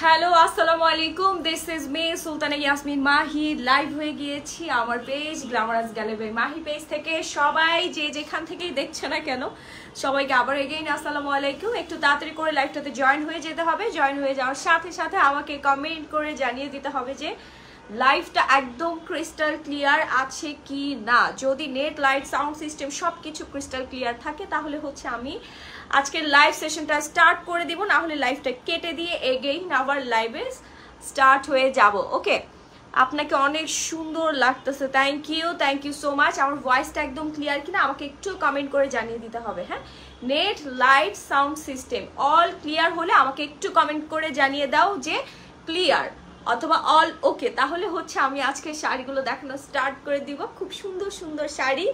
Hello আসসালামু আলাইকুম, this is me Sultana Yasmin Mahi. Live হয়ে গিয়েছি আমার page glamorous gallery Mahi page থেকে। সবাই যে যেখান থেকেই দেখছে না কেন সবাইকে আবার এগেইন আসসালামু আলাইকুম। একটু তাড়াতাড়ি করে লাইভটাতে জয়েন হয়ে যেতে হবে। জয়েন হয়ে যাওয়ার সাথে সাথে আমাকে কমেন্ট করে জানিয়ে দিতে হবে যে লাইভটা একদম ক্রিস্টাল ক্লিয়ার আছে কি না। যদি নেট, লাইট, সাউন্ড সিস্টেম সবকিছু ক্রিস্টাল ক্লিয়ার থাকে তাহলে হচ্ছে আমি আজকের লাইভ সেশনটা স্টার্ট করে দিব, না হলে লাইভটা কেটে দিয়ে এগেইন আবার লাইভে স্টার্ট হয়ে যাব। ওকে, আপনাকে অনেক সুন্দর লাগতেছে, থ্যাংক ইউ সো মাচ। আমার ভয়েসটা একদম ক্লিয়ার কিনা আমাকে একটু কমেন্ট করে জানিয়ে দিতে হবে। হ্যাঁ, net, light, sound system all clear হলে আমাকে একটু কমেন্ট করে জানিয়ে দাও যে ক্লিয়ার অথবা অল ওকে। তাহলে হচ্ছে আমি আজকে শাড়িগুলো দেখানো স্টার্ট করে দিব। খুব সুন্দর সুন্দর শাড়ি,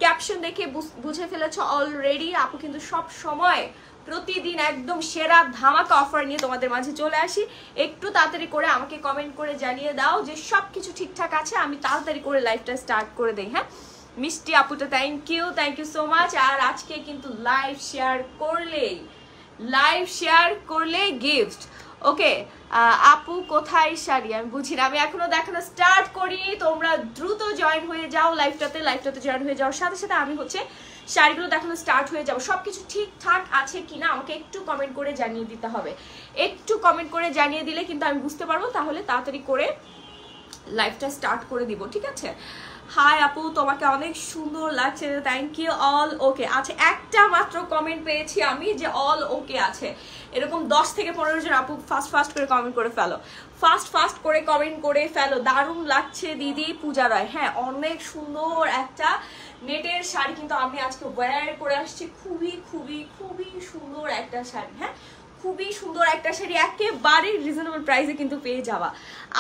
ক্যাপশন দেখে বুঝে ফেলেছ অলরেডি। আপু কিন্তু সব সময় প্রতিদিন একদম সেরা ধামাকা অফার নিয়ে তোমাদের মাঝে চলে আসি। একটু তাড়াতাড়ি করে আমাকে কমেন্ট করে জানিয়ে দাও যে সব কিছু ঠিকঠাক আছে, আমি তাড়াতাড়ি করে লাইভটা স্টার্ট করে দেই। হ্যাঁ, মিষ্টি আপুটা থ্যাংক ইউ সো মাচ। আর আজকে কিন্তু লাইভ শেয়ার করলে গিফট। ওকে আপু কোথায় শাড়ি আমি বুঝি না, আমি এখনো দেখানো স্টার্ট করি। তোমরা দ্রুত জয়েন হয়ে যাও লাইভটাতে জয়েন হয়ে যাওয়ার সাথে সাথে আমি হচ্ছে শাড়িগুলো দেখানো স্টার্ট হয়ে যাবো। সবকিছু ঠিকঠাক আছে কিনা আমাকে একটু কমেন্ট করে জানিয়ে দিতে হবে। একটু কমেন্ট করে জানিয়ে দিলে কিন্তু আমি বুঝতে পারবো, তাহলে তাড়াতাড়ি করে লাইভটা স্টার্ট করে দিব। ঠিক আছে, হাই আপু তোমাকে অনেক সুন্দর লাগছে, থ্যাংক ইউ অল ওকে। আচ্ছা, একটা মাত্র কমেন্ট পেয়েছি আমি যে অল ওকে আছে। এরকম 10 থেকে 15 জন আপু ফাস্ট করে কমেন্ট করে ফেলো, ফাস্ট করে কমেন্ট করে ফেলো। দারুণ লাগছে দিদি পূজা রায়। হ্যাঁ, অনেক সুন্দর একটা নেটের শাড়ি কিন্তু আমি আজকে ওয়্যার করে আসছি। খুবই খুবই খুবই সুন্দর একটা শাড়ি। হ্যাঁ, খুবই সুন্দর একটা শাড়ি, একেবারে রিজনেবল প্রাইসে কিন্তু পেয়ে যাওয়া।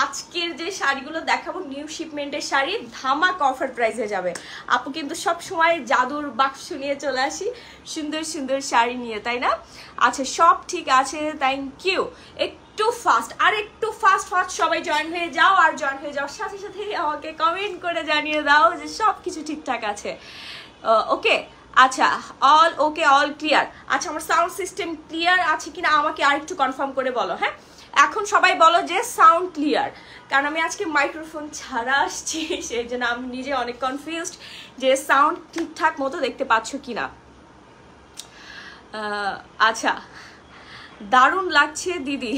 আজকের যে শাড়িগুলো দেখাবো নিউ শিপমেন্টের শাড়ি, ধামাকা অফার প্রাইসে যাবে। আপু কিন্তু সব সময় জাদুর বাক্স নিয়ে চলে আসি সুন্দর সুন্দর শাড়ি নিয়ে, তাই না? আচ্ছা, সব ঠিক আছে, থ্যাংক ইউ। একটু ফাস্ট সবাই জয়েন হয়ে যাও। আর জয়েন হয়ে যাওয়ার সাথে সাথে আমাকে কমেন্ট করে জানিয়ে দাও যে সব কিছু ঠিকঠাক আছে। ওকে, আচ্ছা অল ওকে, অল ক্লিয়ার। আচ্ছা, আমার সাউন্ড সিস্টেম ক্লিয়ার আছে কিনা আমাকে আরেকটু কনফার্ম করে বলো। হ্যাঁ, এখন সবাই বলো যে সাউন্ড ক্লিয়ার, কারণ আমি আজকে মাইক্রোফোন ছাড়া আসছি, সেই জন্য আমি নিজে অনেক কনফিউজড যে সাউন্ড ঠিকঠাক মতো দেখতে পাচ্ছ কিনা। আচ্ছা, দারুণ লাগছে দিদি।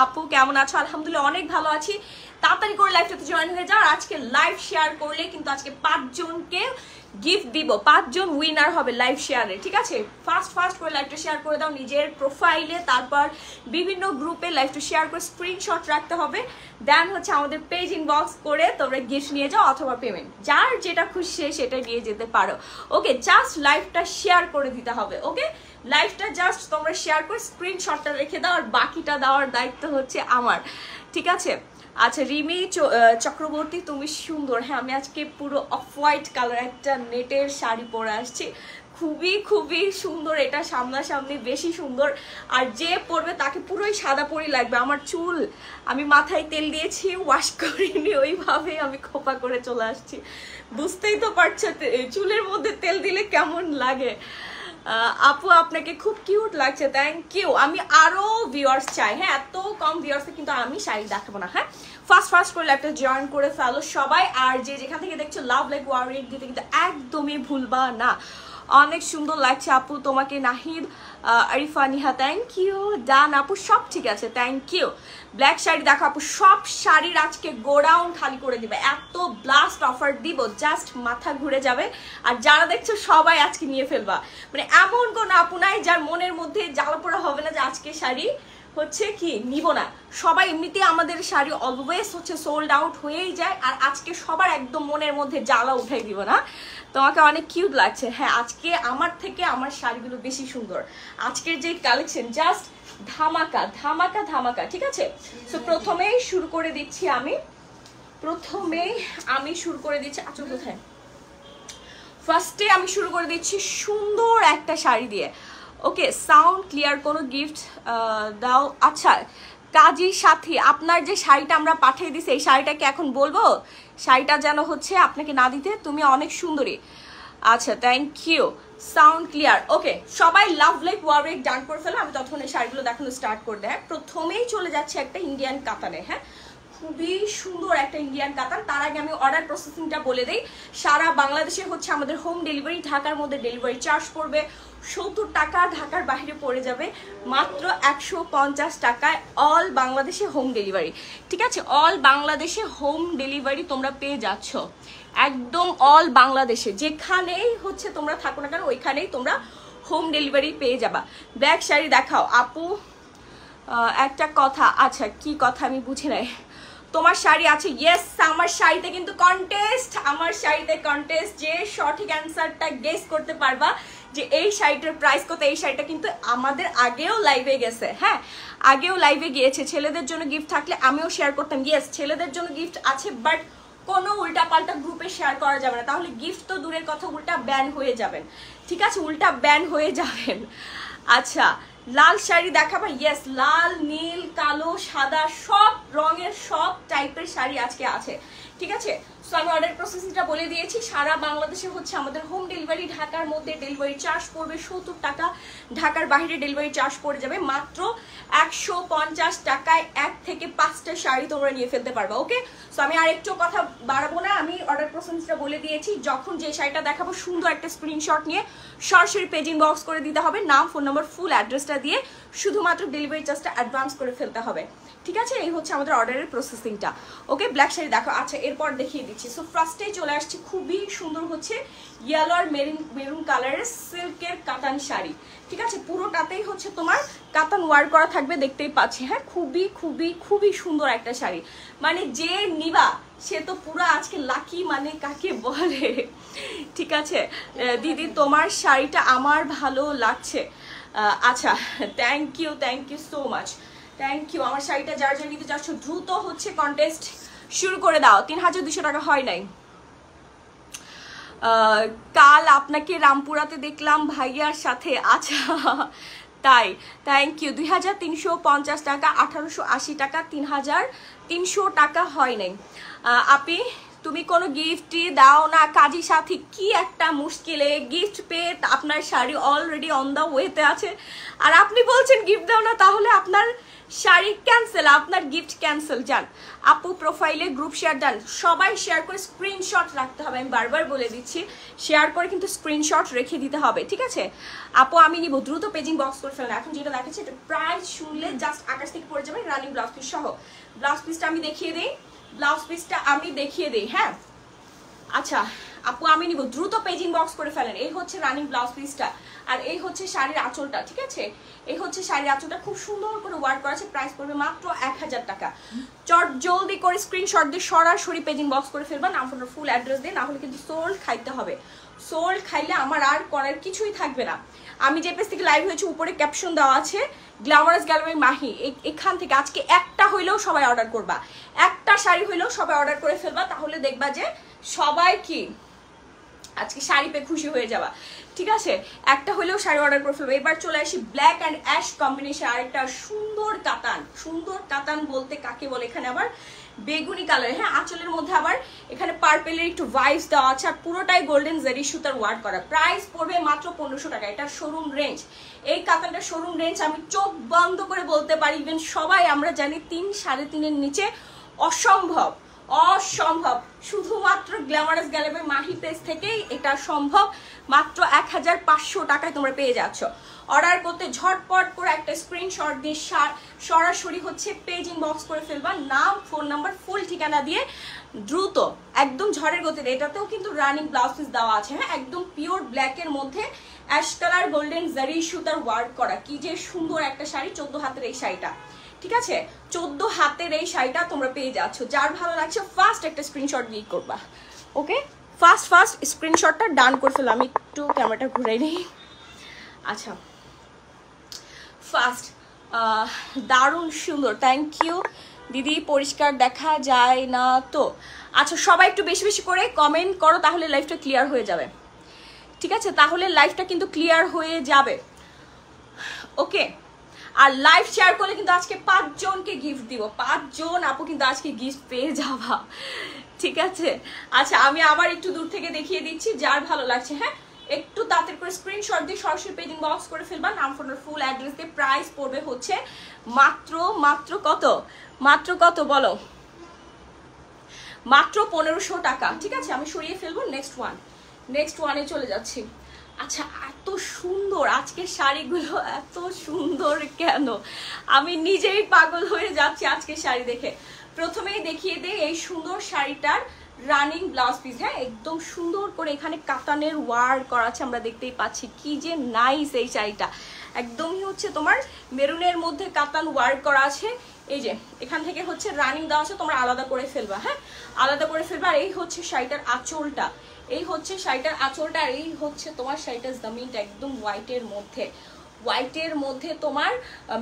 আপু কেমন আছো? আলহামদুলিল্লাহ অনেক ভালো আছি। তাড়াতাড়ি করে লাইভটাতে জয়েন হয়ে যাও। আজকে লাইভ শেয়ার করলে কিন্তু আজকে 5 জনকে গিফট দিব, 5 জন উইনার হবে লাইভ শেয়ারে। ঠিক আছে, ফাস্ট করে লাইভটা শেয়ার করে দাও নিজের প্রোফাইলে, তারপর বিভিন্ন গ্রুপে লাইভটা শেয়ার করে স্ক্রিনশট রাখতে হবে। দেন হচ্ছে আমাদের পেজ ইনবক্স করে তোমরা গিফট নিয়ে যাও অথবা পেমেন্ট, যার যেটা খুশি সেটা নিয়ে যেতে পারো। ওকে, জাস্ট লাইভটা শেয়ার করে দিতে হবে। ওকে, লাইভটা জাস্ট তোমরা শেয়ার করে স্ক্রিনশটটা রেখে দাও, আর বাকিটা দেওয়ার দায়িত্ব হচ্ছে আমার। ঠিক আছে, আচ্ছা রিমি চক্রবর্তী তুমি সুন্দর। হ্যাঁ, আমি আজকে পুরো অফ হোয়াইট কালার একটা নেটের শাড়ি পরে আসছি, খুবই খুবই সুন্দর। এটা সামনাসামনি বেশি সুন্দর, আর যে পরবে তাকে পুরোই সাদা পরি লাগবে। আমার চুল আমি মাথায় তেল দিয়েছি, ওয়াশ করিনি, ওইভাবেই আমি খোপা করে চলে আসছি। বুঝতেই তো পারছো চুলের মধ্যে তেল দিলে কেমন লাগে। আপু আপনাকে খুব কিউট লাগছে, থ্যাংক ইউ। আমি আরো ভিউয়ার্স চাই। হ্যাঁ, এত কম ভিউয়ার্সে কিন্তু আমি শাড়ি দেখাবো না। হ্যাঁ, ফাস্ট করে লাইভটা জয়েন করে ফেলো সবাই। আর যে যেখান থেকে দেখছো লাভ লাইক ওয়ারেট দিতে কিন্তু একদমই ভুলবা না। অনেক সুন্দর লাগছে আপু তোমাকে। Nahid Arifa Niha thank you. Done আপু, সব ঠিক আছে, থ্যাংক ইউ। ব্ল্যাক শাড়ি দেখো আপু, সব শাড়ির আজকে গোডাউন খালি করে দিবে, এত ব্লাস্ট অফার দিব জাস্ট মাথা ঘুরে যাবে। আর যারা দেখছো সবাই আজকে নিয়ে ফেলবা, মানে এমন কোনো আপু নাই যার মনের মধ্যে জ্বালাপোড়া হবে না যে আজকে শাড়ি হচ্ছে কি নিব না। সবাই এমনিতে আমাদের শাড়ি অলওয়েজ হচ্ছে সোল্ড আউট হয়েই যায়, আর আজকে সবার একদম মনের মধ্যে জ্বালা উঠাই দিব না। তোমাকে অনেক কিউট লাগছে। হ্যাঁ, আজকে আমার থেকে আমার শাড়িগুলো বেশি সুন্দর। আজকের যে কালেকশন জাস্ট ধামাকা ধামাকা ধামাকা। ঠিক আছে, তো প্রথমেই শুরু করে দিচ্ছি আচ্ছা কোথায় ফার্স্টে আমি শুরু করে দিচ্ছি সুন্দর একটা শাড়ি দিয়ে। ওকে, সাউন্ড ক্লিয়ার, কোনো গিফট দাও। আচ্ছা কাজীর সাথী, আপনার যে শাড়িটা আমরা পাঠিয়ে দিছি এই শাড়িটাকে এখন বলবো, শাড়িটা যেন হচ্ছে আপনাকে না দিতে, তুমি অনেক সুন্দরী। আচ্ছা thank you. Sound clear. Okay, সবাই লাভ লাইক ওয়ার্ক ডান করে ফেলো, আমি তখন এই শাড়িগুলো দেখানো স্টার্ট করে দেয়। প্রথমেই চলে যাচ্ছে একটা ইন্ডিয়ান কাতানে, হ্যাঁ খুবই সুন্দর একটা ইন্ডিয়ান কাতান। তার আগে আমি অর্ডার প্রসেসিংটা বলে দিই। সারা বাংলাদেশে হচ্ছে আমাদের হোম ডেলিভারি, ঢাকার মধ্যে ডেলিভারি চার্জ পড়বে 70 টাকা, ঢাকার বাইরে পড়ে যাবে মাত্র 150 টাকায় অল বাংলাদেশে হোম ডেলিভারি। ঠিক আছে, অল বাংলাদেশে হোম ডেলিভারি তোমরা পেয়ে যাচ্ছ, একদম অল বাংলাদেশে যেখানেই হচ্ছে তোমরা থাকো না কেন ওইখানেই তোমরা হোম ডেলিভারি পেয়ে যাবা। ব্ল্যাক শাড়ি দেখাও আপু। একটা কথা, আচ্ছা কি কথা আমি বুঝি নাই। তোমার শাড়ি আছে? ইয়েস, আমার শাড়িতে কিন্তু কন্টেস্ট, আমার শাড়িতে কন্টেস্ট। যে সঠিক অ্যান্সারটা গেস করতে পারবা যে এই শাড়িটার প্রাইস কত, এই শাড়িটা কিন্তু আমাদের আগেও লাইভে গেছে, হ্যাঁ আগেও লাইভে গিয়েছে। ছেলেদের জন্য গিফট থাকলে আমিও শেয়ার করতাম। ইয়েস, ছেলেদের জন্য গিফট আছে, বাট কোনো উল্টাপাল্টা গ্রুপে শেয়ার করা যাবে না, তাহলে গিফট তো দূরের কথা উল্টা ব্যান হয়ে যাবেন। ঠিক আছে, উল্টা ব্যান হয়ে যাবেন। আচ্ছা, লাল শাড়ি দেখাবো? ইয়েস, লাল, নীল, কালো, সাদা সব রঙের সব টাইপের শাড়ি আজকে আছে। ঠিক আছে, সো আমি অর্ডার প্রসেসিংটা বলে দিয়েছি। সারা বাংলাদেশে হচ্ছে আমাদের হোম ডেলিভারি, ঢাকার মধ্যে ডেলিভারি চার্জ পড়বে 70 টাকা, ঢাকার বাইরে ডেলিভারি চার্জ পড়ে যাবে মাত্র 150 টাকায় 1 থেকে 5টা শাড়ি তোমরা নিয়ে ফেলতে পারবে। ওকে, সো আমি আর একটু কথা বাড়াবো না, আমি অর্ডার প্রসেসিংটা বলে দিয়েছি। যখন যে শাড়িটা দেখাবো সুন্দর একটা স্ক্রিনশট নিয়ে সরাসরি পেজিং বক্স করে দিতে হবে, নাম, ফোন নাম্বার, ফুল অ্যাড্রেসটা দিয়ে শুধুমাত্র ডেলিভারি চার্জটা অ্যাডভান্স করে ফেলতে হবে। ঠিক আছে, এই হচ্ছে আমাদের অর্ডারের প্রসেসিংটা। ওকে, ব্ল্যাক শাড়ি দেখো। আচ্ছা, এরপর দেখিয়ে দিচ্ছি। সো ফার্স্টেই চলে আসছে খুবই সুন্দর হচ্ছে ইয়েলো আর মেরুন কালারের সিল্কের কাতান শাড়ি। ঠিক আছে, পুরোটাতেই হচ্ছে তোমার কাতান ওয়ার করা থাকবে, দেখতেই পাচ্ছি। হ্যাঁ, খুবই খুবই খুবই সুন্দর একটা শাড়ি, মানে যে নিবা সে তো পুরো আজকে লাকি, মানে কাকে বলে। ঠিক আছে দিদি, তোমার শাড়িটা আমার ভালো লাগছে। আচ্ছা, thank you so much, thank you. আমার শাড়িটা যার যার নিতে চাচ্ছ দ্রুত হচ্ছে কন্টেস্ট শুরু করে দাও। 3200 টাকা হয় নাই। কাল আপনাকে রামপুরাতে দেখলাম ভাইয়ার সাথে। আচ্ছা তাই, থ্যাংক ইউ। 2350 টাকা, 1880 টাকা, 3300 টাকা হয় নাই। আপনি তুমি কোনো গিফটই দাও না, কাজী সাথী কি একটা মুশকিলে গিফট পেয়ে আপনার শাড়ি অলরেডি অন দ্য ওয়েতে আছে, আর আপনি বলছেন গিফট দাও না, তাহলে আপনার শাড়ি ক্যান্সেল, আপনার গিফট ক্যান্সেল। যান আপু প্রোফাইলে গ্রুপ শেয়ার দেন, সবাই শেয়ার করে স্ক্রিনশট রাখতে হবে, আমি বারবার বলে দিচ্ছি শেয়ার করে কিন্তু স্ক্রিনশট রেখে দিতে হবে। ঠিক আছে আপু, আমি নিব, দ্রুত পেজিং বক্স করে ফেলেন। এখন যেটা দেখাচ্ছে এটা প্রাইস শুনলে জাস্ট আকাশ থেকে পড়ে যাবে, রানিং ব্লাউজ পিস সহ। ব্লাউজ পিসটা আমি দেখিয়ে দিই, ব্লাউজ পিসটা আমি দেখিয়ে দিই। হ্যাঁ আচ্ছা আপু, আমি নিব, দ্রুত পেজিং বক্স করে ফেলেন। এই হচ্ছে রানিং ব্লাউজ পিসটা, আর এই হচ্ছে শাড়ির আঁচলটা। ঠিক আছে, এই হচ্ছে শাড়ির আঁচলটা, খুব সুন্দর করে ওয়ার্ক করা আছে। প্রাইস পড়বে মাত্র 1000 টাকা। চট জলদি করে স্ক্রিনশট দিয়ে সরাসরি পেজিং বক্স করে ফেলবেন, আপনার ফুল অ্যাড্রেস দিয়ে, না হলে কিন্তু সোল্ড খাইতে হবে। সোল্ড খাইলে আমার আর করার কিছুই থাকবে না। আমি যে পেজ থেকে লাইভ হয়েছে উপরে ক্যাপশন দেওয়া আছে গ্ল্যামারাস গ্যালারি মাহি, এখান থেকে আজকে একটা হইলেও সবাই অর্ডার করবা, একটা শাড়ি হইলেও সবাই অর্ডার করে ফেলবা, তাহলে দেখবা যে সবাই কি আজকে শাড়ি পেয়ে খুশি হয়ে যাবা। ঠিক আছে, একটা হলেও শাড়ি অর্ডার করে ফেলবো। এবার চলে আসি ব্ল্যাক অ্যান্ড অ্যাশ কম্বিনেশন, আরেকটা সুন্দর কাতান। সুন্দর কাতান বলতে কাকে বলে, এখানে আবার বেগুনি কালার, হ্যাঁ আঁচলের মধ্যে আবার এখানে পার্পেলের একটু ভাইবস দেওয়া আছে, আর পুরোটাই গোল্ডেন জেরি সুতার ওয়ার্ক করা। প্রাইস পড়বে মাত্র 1500 টাকা। এটা শোরুম রেঞ্জ, এই কাতানটা শোরুম রেঞ্জ আমি চোখ বন্ধ করে বলতে পারি, ইভেন সবাই আমরা জানি 3 সাড়ে 3-এর নিচে অসম্ভব, অসম্ভব। শুধুমাত্র গ্ল্যামারাস গ্যালারি মাহি পেজ থেকেই এটা সম্ভব। মাত্র 1500 টাকায় তোমরা পেয়ে যাচ্ছ। অর্ডার করতে ঝটপট করে একটা স্ক্রিনশট দিয়ে সরাসরি হচ্ছে পেজিং বক্স করে ফেলবা, নাম, ফোন নাম্বার, ফুল ঠিকানা দিয়ে দ্রুত একদম ঝড়ের গতিতে। এটাতেও কিন্তু রানিং ব্লাউজ পিস দেওয়া আছে, হ্যাঁ একদম পিওর ব্ল্যাকের মধ্যে অ্যাশ কালার গোল্ডেন জারি সুতার ওয়ার্ক করা। কি যে সুন্দর একটা শাড়ি, 14 হাতের এই শাড়িটা। ঠিক আছে, 14 হাতের এই শাড়িটা তোমরা পেয়ে যাচ্ছ। যার ভালো লাগছে ফার্স্ট একটা স্ক্রিনশট দিয়ে করবা। ওকে, ফার্স্ট স্ক্রিনশটটা ডান করে ফেলো। আমি একটু ক্যামেরাটা ঘুরাই নিই। আচ্ছা, ফার্স্ট দারুণ সুন্দর, থ্যাংক ইউ দিদি। পরিষ্কার দেখা যায় না তো? আচ্ছা, সবাই একটু বেশি বেশি করে কমেন্ট করো, তাহলে লাইফটা ক্লিয়ার হয়ে যাবে। ঠিক আছে, তাহলে লাইফটা কিন্তু ক্লিয়ার হয়ে যাবে। ওকে, আর লাইভ শেয়ার করলে কিন্তু আজকে 5 জনকে গিফট দিব। 5 জন আপু কিন্তু আজকে গিফট পেয়ে যাবা। ঠিক আছে, আচ্ছা আমি আবার একটু দূর থেকে দেখিয়ে দিচ্ছি, যার ভালো লাগছে। হ্যাঁ, একটু তাড়াতাড়ি করে স্ক্রিনশট দিয়ে সরাসরি পেজ ইনবক্স করে ফেলবা, নাম ফোনের ফুল অ্যাড্রেস দিয়ে। প্রাইস পড়বে হচ্ছে মাত্র কত, মাত্র কত বলো, মাত্র 1500 টাকা। ঠিক আছে, আমি সরিয়ে ফেলবো। নেক্সট ওয়ানে চলে যাচ্ছি। আচ্ছা, এত সুন্দর আজকের শাড়িগুলো, এত সুন্দর কেন, আমি নিজেই পাগল হয়ে যাচ্ছি আজকের শাড়ি দেখে। প্রথমেই দেখিয়ে দেই এই সুন্দর শাড়িটার রানিং ব্লাউজ পিস। হ্যাঁ, একদম সুন্দর করে এখানে কাতানের ওয়ার্ক করা আছে, আমরা দেখতেই পাচ্ছি। কি যে নাইস এই শাড়িটা, একদমই হচ্ছে তোমার মেরুনের মধ্যে কাতান ওয়ার্ক করা আছে। এই যে এখান থেকে হচ্ছে রানিং দেওয়া আছে, তোমরা আলাদা করে ফেলবা। হ্যাঁ, আলাদা করে ফেলবা। আর এই হচ্ছে শাড়িটার আঁচলটা, এই হচ্ছে শাড়িটার আঁচলটা, আর এই হচ্ছে তোমার শাড়িটার জামিনটা একদম হোয়াইটের মধ্যে তোমার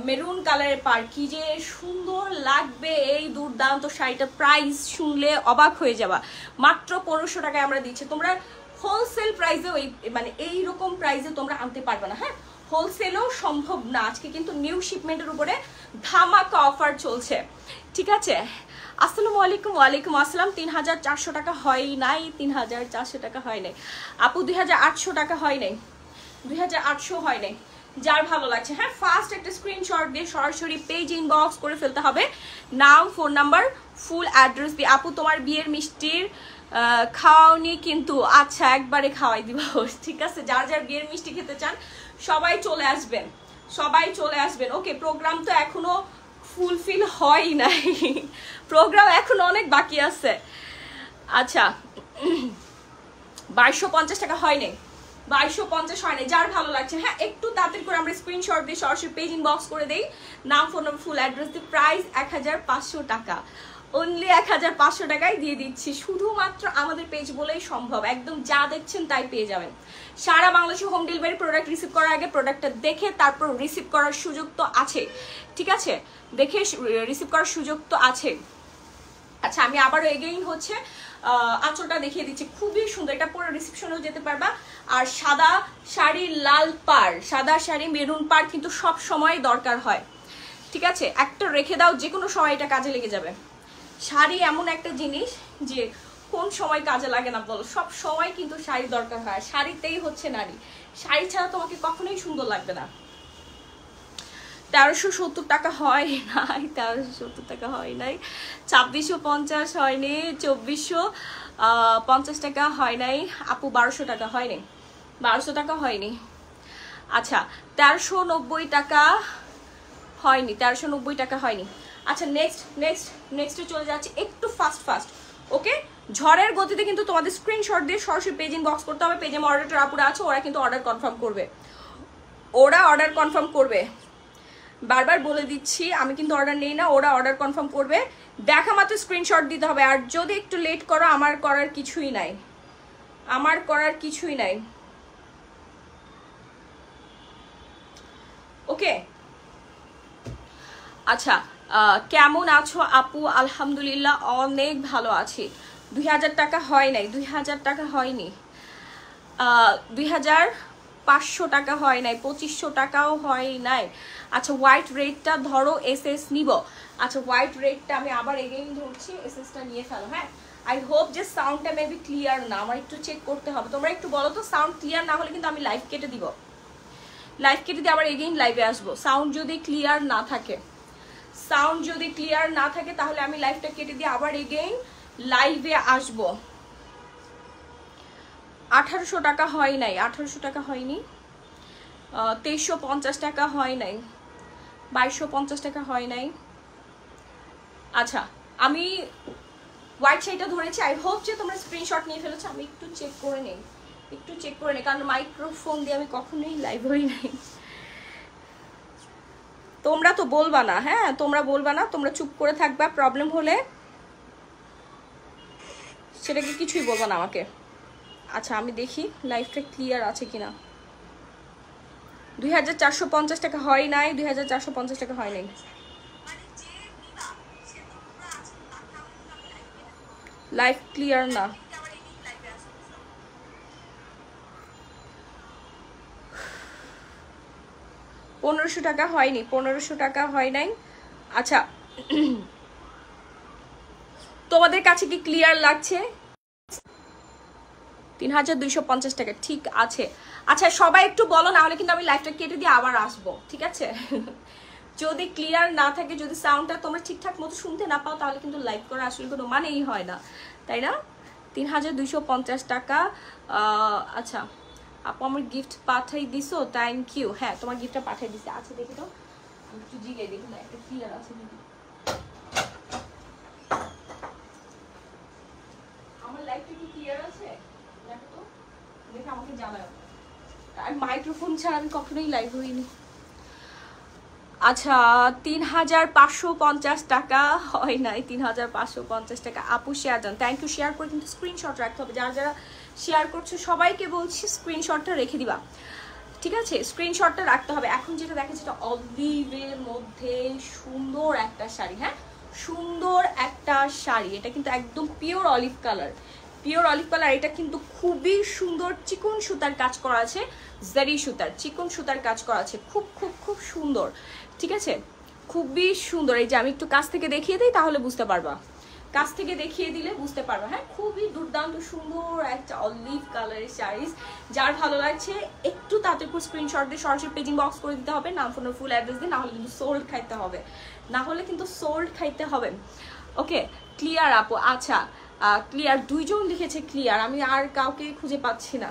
মেরুন কালারের পার। কি যে সুন্দর লাগবে এই দুর্দান্ত শাড়িটা। প্রাইস শুনলে অবাক হয়ে যাবা, মাত্র 1500 টাকায় আমরা দিচ্ছি। তোমরা হোলসেল প্রাইসেও মানে এইরকম প্রাইসে তোমরা আনতে পারবে না। হ্যাঁ, হোলসেলও সম্ভব না। আজকে কিন্তু নিউ শিপমেন্টের উপরে ধামাকা অফার চলছে। ঠিক আছে, আসসালামু আলাইকুম। ওয়ালাইকুম আসসালাম। 3400 টাকা হয় নাই, 3400 টাকা হয় নাই আপু, 2800 টাকা হয় নাই, 2800 হয় নাই। যার ভালো লাগছে, হ্যাঁ, ফার্স্ট একটা স্ক্রিনশট দিয়ে সরাসরি পেজ ইনবক্স করে ফেলতে হবে, নাম, ফোন নাম্বার, ফুল অ্যাড্রেস দিয়ে। আপু তোমার বিয়ের মিষ্টির খাওয়াওনি কিন্তু, আচ্ছা একবারে খাওয়াই দিব। ঠিক আছে, যার যার বিয়ের মিষ্টি খেতে চান সবাই চলে আসবেন, সবাই চলে আসবেন। ওকে, প্রোগ্রাম তো এখনো ফুলফিল হয় নাই, প্রোগ্রাম এখনো অনেক বাকি আছে। আচ্ছা, 2250 টাকা হয় নাই, 2250 হয় নাই। যার ভালো লাগছে, হ্যাঁ, একটু তাড়াতাড়ি করে আমরা স্ক্রিনশট দিয়ে সরাসরি পেজ ইনবক্স করে দেই, নাম, ফোন নাম্বার, ফুল অ্যাড্রেস দিয়ে। প্রাইস 1500 টাকা, অনলি 1500 টাকায় দিয়ে দিচ্ছি। শুধুমাত্র আমাদের পেজ বলেই সম্ভব, একদম যা দেখছেন তাই পেয়ে যাবেন। সারা বাংলাদেশে হোম ডেলিভারি। প্রোডাক্ট রিসিভ করার আগে প্রোডাক্টটা দেখে তারপর রিসিভ করার সুযোগ তো আছে। ঠিক আছে, দেখে রিসিভ করার সুযোগ তো আছে। আচ্ছা, আমি আবারও এগেইন হচ্ছে আঁচলটা দেখিয়ে দিচ্ছি, খুবই সুন্দর। এটা পরে রিসেপশনেও যেতে পারবা। আর সাদা শাড়ি লাল পাড়, সাদা শাড়ি মেরুন পাড় কিন্তু সব সময় দরকার হয়। ঠিক আছে, একটা রেখে দাও, যে কোনো সময় এটা কাজে লেগে যাবে। শাড়ি এমন একটা জিনিস যে কোন সময় কাজে লাগে না বলো, সব সময় কিন্তু শাড়ি দরকার হয়। শাড়িতেই হচ্ছে নারী, শাড়ি ছাড়া তোমাকে কখনোই সুন্দর লাগবে না। 1370 টাকা হয় নাই, 1370 টাকা হয় নাই, 2650 হয়নি, 2450 টাকা হয় নাই আপু, 1200 টাকা হয়নি, 1200 টাকা হয়নি। আচ্ছা, 1390 টাকা হয়নি, 1390 টাকা হয়নি। আচ্ছা, নেক্সটে চলে যাচ্ছে, একটু ফাস্ট। ওকে, ঝড়ের গতিতে কিন্তু তোমাদের স্ক্রিনশট দিয়ে সরাসরি পেজ ইনবক্স করতে হবে। পেজে মডারেটর আপুরা আছে, ওরা কিন্তু অর্ডার কনফার্ম করবে, ওরা অর্ডার কনফার্ম করবে। বারবার বলে দিচ্ছি, আমি কিন্তু অর্ডার নেই না, ওরা অর্ডার কনফার্ম করবে। দেখা মাত্র স্ক্রিনশট দিতে হবে। আর যদি একটু লেট করো, আমার করার কিছুই নাই, আমার করার কিছুই নাই। ওকে, আচ্ছা, কেমন আছো আপু? আলহামদুলিল্লাহ অনেক ভালো আছি। 2000 টাকা হয় নাই, 2000 টাকা হয়নি, 2500 টাকা হয় নাই, 2500 টাকাও হয় নাই। আচ্ছা, হোয়াইট রেডটা ধরো, এসএস নিব। আচ্ছা, হোয়াইট রেডটা আমি আবার এগেইন ধরছি, এসএসটা নিয়ে ফেলো। হ্যাঁ, আই হোপ যে সাউন্ডটা মেবি ক্লিয়ার না, আমার একটু চেক করতে হবে। তোমরা একটু বলো তো, সাউন্ড ক্লিয়ার না হলে কিন্তু আমি লাইভ কেটে দিব, লাইভ কেটে দিয়ে আবার এগেইন লাইভে আসবো। সাউন্ড যদি ক্লিয়ার না থাকে, সাউন্ড যদি ক্লিয়ার না থাকে তাহলে আমি লাইভটা কেটে দিয়ে আবার এগেইন লাইভে আসবো। 1800 টাকা হয় নাই, 1800 টাকা হয়নি, 2350 টাকা হয় নাই, 2250 টাকা হয় নাই। আচ্ছা, আমি হোয়াইট শাড়িটা ধরেছি, আই হোপ যে তোমরা স্ক্রিনশট নিয়ে ফেলেছো। আমি একটু চেক করে নেই, কারণ মাইক্রোফোন দিয়ে আমি কখনোই লাইভ হই নাই। তোমরা তো বলবা না, হ্যাঁ, তোমরা বলবা না, তোমরা চুপ করে থাকবা। প্রবলেম হলে সেটাকে কিছুই বলবা না আমাকে। আচ্ছা, আমি দেখি লাইভটা ক্লিয়ার আছে কিনা। 2450 টাকা হয় নাই, 2450 টাকা হয় নাই। লাইভ ক্লিয়ার না। পনেরোশো টাকা হয়নি, 1500 টাকা হয় নাই। আচ্ছা, তোমাদের কাছে কি ক্লিয়ার লাগছে? 3250 টাকা, ঠিক আছে। আচ্ছা সবাই একটু বলো, না হলে কিন্তু আমি লাইভটা কেটে দিয়ে আবার আসবো, ঠিক আছে? যদি ক্লিয়ার না থাকে, যদি সাউন্ডটা তোমরা ঠিকঠাক মতো শুনতে না পাও, তাহলে কিন্তু লাইভ করা আসলে কোনো মানেই হয় না, তাই না? 3250 টাকা। আচ্ছা আপু আমার গিফট পাঠাই দিছো, থ্যাংক ইউ। হ্যাঁ তোমার গিফটটা পাঠাই দিছি। আচ্ছা দেখি তো, একটু জিগে দেখি না একটা ক্লিয়ার আছে নাকি। আমার লাইভটা কি ক্লিয়ার আছে দেখো তো, দেখে আমাকে জানাও। আর মাইক্রোফোন ছাড়া আমি কখনোই লাইভ হইনি। আচ্ছা 3550 টাকা হয় নাই, 3550 টাকা। আপু শেয়ার দেন, থ্যাংক ইউ। শেয়ার করে কিন্তু স্ক্রিনশট রাখতে হবে, যারা যারা শেয়ার করছো সবাইকে বলছি স্ক্রিনশটটা রেখে দিবা, ঠিক আছে? স্ক্রিনশটটা রাখতে হবে। এখন যেটা দেখাচ্ছি এটা অলিভের মধ্যে সুন্দর একটা শাড়ি, হ্যাঁ সুন্দর একটা শাড়ি। এটা কিন্তু একদম pure olive colour, pure olive colour. এটা কিন্তু খুবই সুন্দর চিকন সুতার কাজ করা আছে, জারি সুতার চিকন সুতার কাজ করা আছে, খুব খুব খুব সুন্দর, ঠিক আছে? খুবই সুন্দর। এই যে আমি একটু কাছ থেকে দেখিয়ে দিই তাহলে বুঝতে পারবা, কাছ থেকে দেখিয়ে দিলে বুঝতে পারবা। হ্যাঁ খুবই দুর্দান্ত সুন্দর একটা অলিভ কালারের শাড়িজ। যার ভালো লাগছে একটু তাতে একটু স্ক্রিনশট দিয়ে সরাসরি পেজিং বক্স করে দিতে হবে, নাম ফোনের ফুল অ্যাড্রেস দিয়ে, না হলে কিন্তু সোল্ড খাইতে হবে, না হলে কিন্তু সোল্ড খাইতে হবে। ওকে ক্লিয়ার আপু। আচ্ছা ক্লিয়ার, দুইজন লিখেছে ক্লিয়ার, আমি আর কাউকে খুঁজে পাচ্ছি না।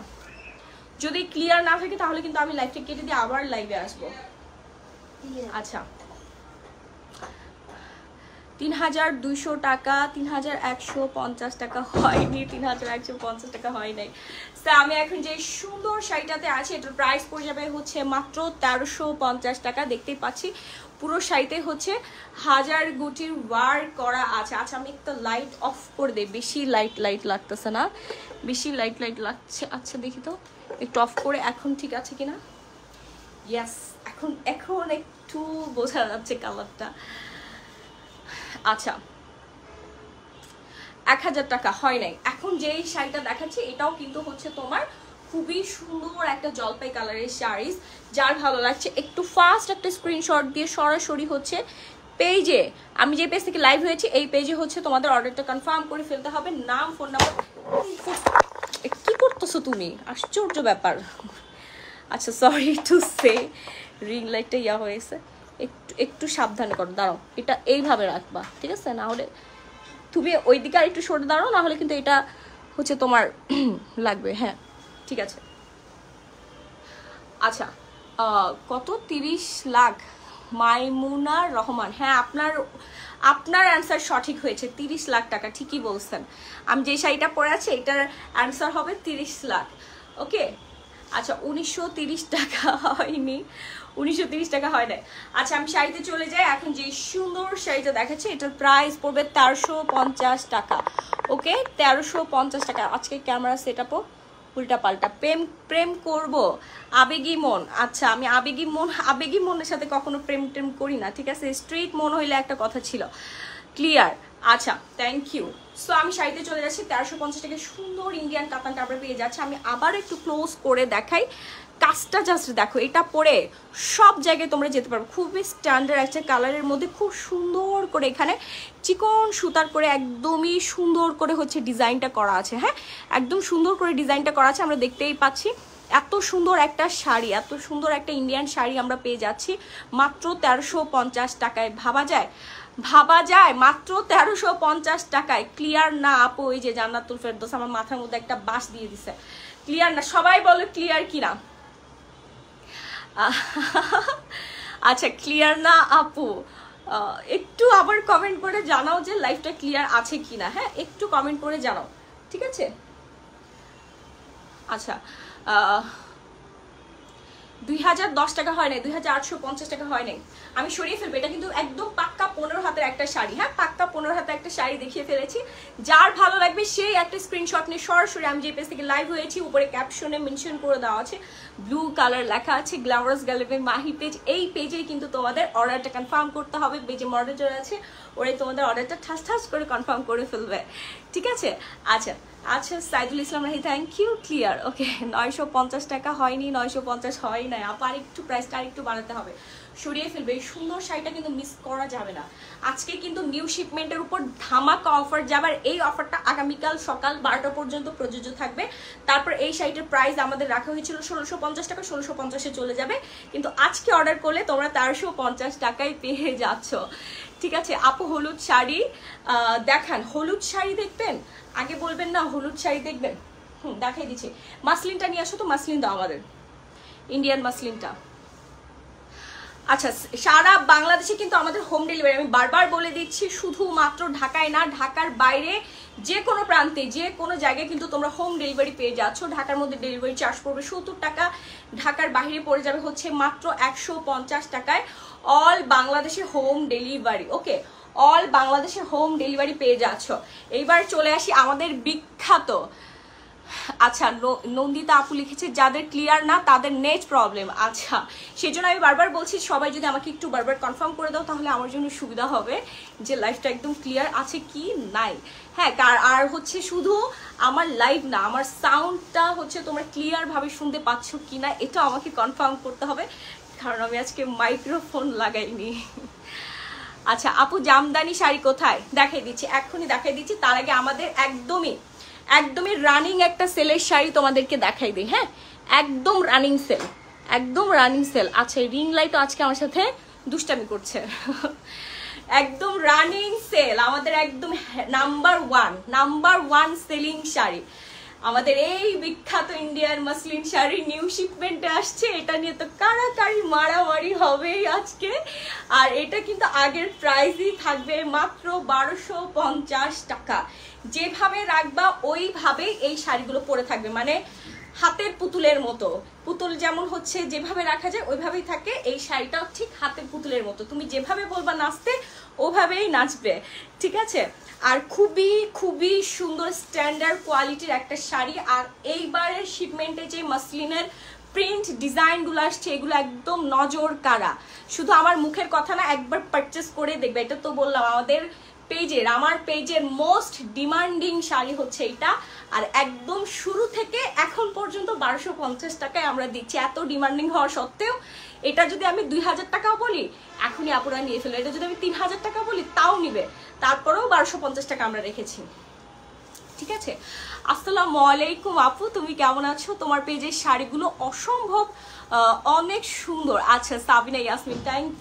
যদি ক্লিয়ার না থাকে তাহলে কিন্তু আমি লাইভটা কেটে দিয়ে আবার লাইভে আসবো। আচ্ছা 3200 টাকা, 3150 টাকা হয়নি, 3150 টাকা হয় নাই। আমি এখন যে সুন্দর শাড়িটাতে আছে এটার প্রাইস পড়ে যাবে হচ্ছে মাত্র 1350 টাকা। দেখতেই পাচ্ছি পুরো শাড়িতে হচ্ছে 1000 গুটির ওয়ার্ক করা আছে। আচ্ছা আমি একটা লাইট অফ করে দিই, বেশি লাইট লাগতেছে না, বেশি লাইট লাগছে। আচ্ছা দেখি তো একটু অফ করে, এখন ঠিক আছে কিনা? ইয়েস এখন একটু বোঝা যাচ্ছে কালারটা। আচ্ছা 1000 টাকা হয় নাই। এখন যেই শাড়িটা দেখাচ্ছি এটাও কিন্তু হচ্ছে তোমার খুবই সুন্দর একটা জলপাই কালারের শাড়িজ। যার ভালো লাগছে একটু ফাস্ট একটা স্ক্রিনশট দিয়ে সরাসরি হচ্ছে পেজে, আমি যে পেজ থেকে লাইভ হয়েছি এই পেজে হচ্ছে তোমাদের অর্ডারটা কনফার্ম করে ফেলতে হবে, নাম ফোন নাম্বার। কি করতেছো তুমি, আশ্চর্য ব্যাপার। আচ্ছা সরি টু সে রিং লাইটটা ইয়া হয়েছে, একটু সাবধানে করো, দাঁড়াও এটা এইভাবে রাখবা, ঠিক আছে? না হলে তুমি ওইদিকে আর একটু সরে দাঁড়াও, না হলে কিন্তু এটা হচ্ছে তোমার লাগবে। হ্যাঁ ঠিক আছে। আচ্ছা কত? 30 লাখ। মাইমুনা রহমান, হ্যাঁ আপনার অ্যান্সার সঠিক হয়েছে, 30 লাখ টাকা, ঠিকই বলছেন। আমি যে শাড়িটা পরে আছি এটার অ্যান্সার হবে 30 লাখ। ওকে আচ্ছা 1930 টাকা হয়নি, 1930 টাকা হয় নাই। আচ্ছা আমি শাড়িতে চলে যাই। এখন যে সুন্দর শাড়িটা দেখাচ্ছি এটার প্রাইস পড়বে 1350 টাকা। ওকে 1350 টাকা। আজকে ক্যামেরা সেট আপও উল্টা পাল্টা। প্রেম করব আবেগী মন। আচ্ছা আমি আবেগী মনের সাথে কখনো প্রেম করি না, ঠিক আছে? স্ট্রিট মন হইলে একটা কথা ছিল। ক্লিয়ার। আচ্ছা থ্যাংক ইউ। সো আমি শাড়িতে চলে যাচ্ছি 1350 টাকা সুন্দর ইন্ডিয়ান কাতান কাপড় পেয়ে যাচ্ছে। আমি আবার একটু ক্লোজ করে দেখাই, কাজটা জাস্ট দেখো, এটা পরে সব জায়গায় তোমরা যেতে পারবে। খুবই স্ট্যান্ডার্ড একটা কালারের মধ্যে খুব সুন্দর করে এখানে চিকন সুতার করে একদমই সুন্দর করে হচ্ছে ডিজাইনটা করা আছে। হ্যাঁ একদম সুন্দর করে ডিজাইনটা করা আছে, আমরা দেখতেই পাচ্ছি। এত সুন্দর একটা শাড়ি, এত সুন্দর একটা ইন্ডিয়ান শাড়ি আমরা পেয়ে যাচ্ছি মাত্র 1350 টাকায়। ভাবা যায় মাত্র 1350 টাকায়। ক্লিয়ার না আপু? ওই যে জান্নাতুল ফেরদৌস আমার মাথার মধ্যে একটা বাস দিয়ে দিছে। ক্লিয়ার না? সবাই বলো ক্লিয়ার কিনা। আচ্ছা ক্লিয়ার না আপু? একটু আবার কমেন্ট করে জানাও যে লাইভটা ক্লিয়ার আছে কিনা। হ্যাঁ একটু কমেন্ট করে জানাও, ঠিক আছে? আচ্ছা 2010 টাকা হয় নাই, 2850 টাকা হয় নাই। আমি সরিয়ে ফেলবো, এটা কিন্তু একদম পাক্কা 15 হাতের একটা শাড়ি। হ্যাঁ পাক্কা 15 হাতের একটা শাড়ি দেখিয়ে ফেলেছি। যার ভালো লাগবে সেই একটা স্ক্রিনশট নিয়ে সরাসরি আমি যে পেজ থেকে লাইভ হয়েছি উপরে ক্যাপশনে মেনশন করে দেওয়া আছে, ব্লু কালার লেখা আছে গ্ল্যামারাস গ্যালারি মাহি পেজ। এই পেজেই কিন্তু তোমাদের অর্ডারটা কনফার্ম করতে হবে। পেজে মডারেটর আছে, ওরে তোমাদের অর্ডারটা ঠাস করে কনফার্ম করে ফেলবে, ঠিক আছে? আচ্ছা Saidul Islam Rahi thank you. Clear. ওকে 950 টাকা হয়নি, 950 হয় নাই আপা, আর একটু প্রাইসটা আর একটু বাড়াতে হবে। সরিয়ে ফেলবে। এই সুন্দর শাড়িটা কিন্তু মিস করা যাবে না। আজকে কিন্তু নিউ শিপমেন্টের উপর ধামাকা অফার যাবে, আর এই অফারটা আগামীকাল সকাল 12টা পর্যন্ত প্রযোজ্য থাকবে। তারপর এই শাড়িটার প্রাইস আমাদের রাখা হয়েছিল 1650 টাকা, 1650-এ চলে যাবে, কিন্তু আজকে অর্ডার করলে তোমরা 1350 টাকায় পেয়ে যাচ্ছ। ঠিক আছে আপু, হলুদ শাড়ি দেখান। হলুদ শাড়ি দেখবেন, আগে বলবেন না হলুদ শাড়ি দেখবেন। দেখাই দিচ্ছি। মাসলিনটা নিয়ে আসো তো, মাসলিন দাও আমাদের, ইন্ডিয়ান মাসলিনটা। আচ্ছা, সারা বাংলাদেশে কিন্তু আমাদের হোম ডেলিভারি, আমি বারবার বলে দিচ্ছি, শুধুমাত্র ঢাকায় না, ঢাকার বাইরে যে কোনো প্রান্তে যে কোনো জায়গায় কিন্তু তোমরা হোম ডেলিভারি পেয়ে যাচ্ছ। ঢাকার মধ্যে ডেলিভারি চার্জ পড়বে 70 টাকা, ঢাকার বাইরে পড়ে যাবে হচ্ছে মাত্র 150 টাকায়। অল বাংলাদেশে হোম ডেলিভারি, ওকে, অল বাংলাদেশে হোম ডেলিভারি পেয়ে যাচ্ছ। এইবার চলে আসি আমাদের বিখ্যাত, আচ্ছা নন্দিতা আপু লিখেছে যাদের ক্লিয়ার না তাদের নেট প্রবলেম। আচ্ছা, সেজন্য আমি বারবার বলছি সবাই যদি আমাকে একটু বারবার কনফার্ম করে দাও তাহলে আমার জন্য সুবিধা হবে যে লাইভটা একদম ক্লিয়ার আছে কি নাই। হ্যাঁ, আর হচ্ছে শুধু আমার লাইভ না, আমার সাউন্ডটা হচ্ছে তোমরা ক্লিয়ার ভাবে শুনতে পাচ্ছ কি না এটা আমাকে কনফার্ম করতে হবে, কারণ আমি আজকে মাইক্রোফোন লাগাইনি। আচ্ছা আপু, জামদানি শাড়ি কোথায়? দেখাই দিচ্ছি, এক্ষুনি দেখাই দিচ্ছি। তার আগে আমাদের একদমই রানিং একটা সেলের শাড়ি তোমাদেরকে দেখাই দিই। হ্যাঁ, একদম রানিং সেল, একদম রানিং সেল। আচ্ছা, রিং লাইট আজকে আমার সাথে দুষ্টামি করছে। একদম রানিং সেল, আমাদের একদম নাম্বার ওয়ান সেলিং শাড়ি, আমাদের এই বিখ্যাত ইন্ডিয়ান মাসলিন শাড়ি নিউ শিপমেন্টে আসছে। এটা নিয়ে তো কারাকারি মারামারি হবেই আজকে। আর এটা কিন্তু আগের প্রাইসই থাকবে মাত্র 1250 টাকা। যেভাবে রাখবা ওইভাবে এই শাড়িগুলো পরে থাকবে, মানে হাতের পুতুলের মতো। পুতুল যেমন হচ্ছে যেভাবে রাখা যায় ওইভাবেই থাকে, এই শাড়িটাও ঠিক হাতের পুতুলের মতো। তুমি যেভাবে বলবা নাচতে ওভাবেই নাচবে, ঠিক আছে? আর খুবই খুবই সুন্দর স্ট্যান্ডার্ড কোয়ালিটির একটা শাড়ি। আর এইবারের শিপমেন্টে যে মাসলিনের প্রিন্ট ডিজাইনগুলো আসছে এগুলো একদম নজর কাড়া। শুধু আমার মুখের কথা না, একবার পারচেস করে দেখবে। এটা তো বললাম আমার পেজের মোস্ট ডিমান্ডিং শাড়ি হচ্ছে এটা। আর একদম শুরু থেকে এখন পর্যন্ত 1250 টাকায় আমরা দিচ্ছি। এত ডিমান্ডিং হওয়া সত্ত্বেও এটা যদি আমি 2000 টাকাও বলি এখনই আপুরা নিয়ে ফেলো, এটা যদি আমি 3000 টাকা বলি তাও নিবে, তারপরেও 1250 টাকা আমরা রেখেছি। ঠিক আছে, আসসালামু আলাইকুম আপু, তুমি কেমন আছো? তোমার পেজের শাড়িগুলো অসম্ভব অনেক সুন্দর। আচ্ছা Sabina Yasmin, thank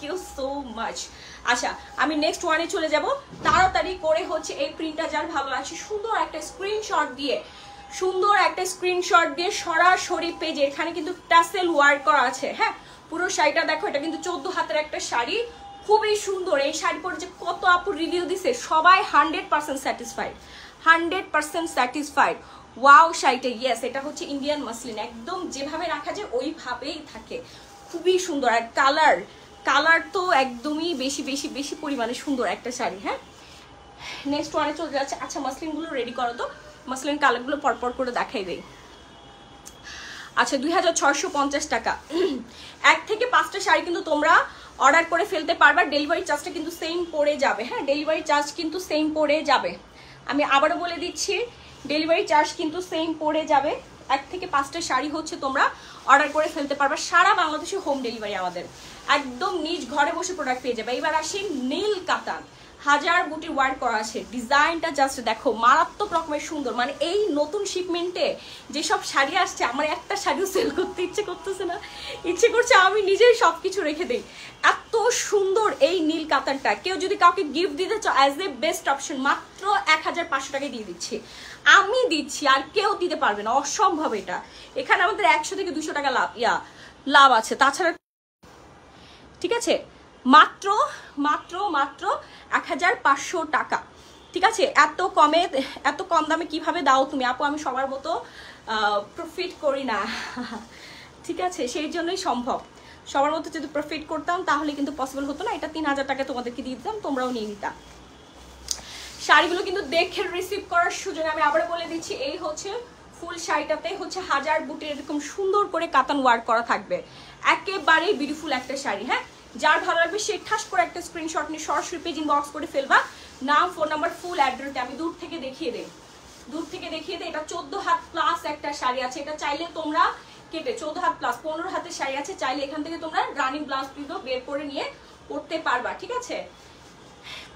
you so much. আচ্ছা, আমি নেক্সট ওয়ানে চলে যাব তাড়াতাড়ি করে। হচ্ছে এই প্রিন্টটা যার ভালো লাগছে সুন্দর একটা স্ক্রিনশট দিয়ে সরাসরি পেজে, এখানে কিন্তু টাসেল ওয়ার্ক করা আছে। হ্যাঁ, পুরো শাড়িটা দেখো, এটা কিন্তু 14 হাতের একটা শাড়ি, খুবই সুন্দর। এই শাড়ি পরে যে কত আপু রিভিউ দিছে, সবাই 100% স্যাটিসফাইড। ওয়াও শাড়িটা, ইয়েস, এটা হচ্ছে ইন্ডিয়ান মাসলিন, একদম যেভাবে রাখা যায় ওইভাবেই থাকে, খুবই সুন্দর। আর কালার তো একদমই বেশি পরিমাণে সুন্দর একটা শাড়ি। হ্যাঁ, নেক্সট ওয়ানে চলে যাচ্ছে। আচ্ছা, মাসলিনগুলো রেডি করো তো, মাসলিন কালারগুলো পরপর করে দেখাই দেই। আচ্ছা, 2650 টাকা। 1 থেকে 5টা শাড়ি কিন্তু তোমরা অর্ডার করে ফেলতে পারবা। ডেলিভারি চার্জটা কিন্তু সেম পড়ে যাবে। হ্যাঁ, ডেলিভারি চার্জ কিন্তু সেম পড়ে যাবে, আমি আবারও বলে দিচ্ছি, ডেলিভারি চার্জ কিন্তু সেম পড়ে যাবে। 1 থেকে 5টা শাড়ি হচ্ছে তোমরা অর্ডার করে ফেলতে পারবা। সারা বাংলাদেশে হোম ডেলিভারি আমাদের, একদম নিজ ঘরে বসে প্রোডাক্ট পেয়ে যাবে। এবার আসি নীল কাতান, 1000 বুটির ওয়ার্ক করা আছে। ডিজাইনটা জাস্ট দেখো, মারাত্মক রকমের সুন্দর। মানে এই নতুন শিপমেন্টে যেসব শাড়ি আসছে, আমার একটা শাড়িও সেল করতে ইচ্ছে করতেছে না, ইচ্ছে করছে আমি নিজেই সবকিছু রেখে দিই। এত সুন্দর এই নীল কাতানটা, কেউ যদি কাউকে গিফট দিতে চাও অ্যাজ এ বেস্ট অপশন, মাত্র 1500 টাকায় দিয়ে দিচ্ছি, আমি দিচ্ছি, আর কেউ দিতে পারবে না, অসম্ভব। এটা এখানে আমাদের 100 থেকে 200 টাকা লাভ আছে, তাছাড়া ঠিক আছে। মাত্র 1500 টাকা, ঠিক আছে। এত কম দামে কিভাবে দাও তুমি আপু? আমি সবার মতো প্রফিট করি না, ঠিক আছে, সেই জন্যই সম্ভব। সবার মতো যদি প্রফিট করতাম তাহলে কিন্তু পসিবল হতো না। এটা 3000 টাকা তোমাদেরকে দিয়ে দিতাম, তোমরাও নিয়ে নিতা। শাড়িগুলো কিন্তু দেখে রিসিভ করার সুযোগ আমি আবার বলে দিচ্ছি, এই হচ্ছে ফুল শাড়িটাতে হচ্ছে 1000 বুটির এরকম সুন্দর করে কাতান ওয়ার্ক করা থাকবে, একেবারে বিউটিফুল একটা শাড়ি। হ্যাঁ, যার ভালো লাগবে সে ঠাস করে একটা স্ক্রিনশট নিয়ে সরাসরি পেজ ইনবক্স করে ফেলবা, নাম, ফোন নাম্বার, ফুল অ্যাড্রেসটা আমি দূর থেকে দেখিয়ে দেই। এটা 14 হাত প্লাস একটা শাড়ি আছে। এটা চাইলে তোমরা কেটে 14 হাত প্লাস 15 হাতের শাড়ি আছে, চাইলে এখান থেকে তোমরা রানিং ব্লাউজ পিসও বের করে নিয়ে পরতে পারবা, ঠিক আছে।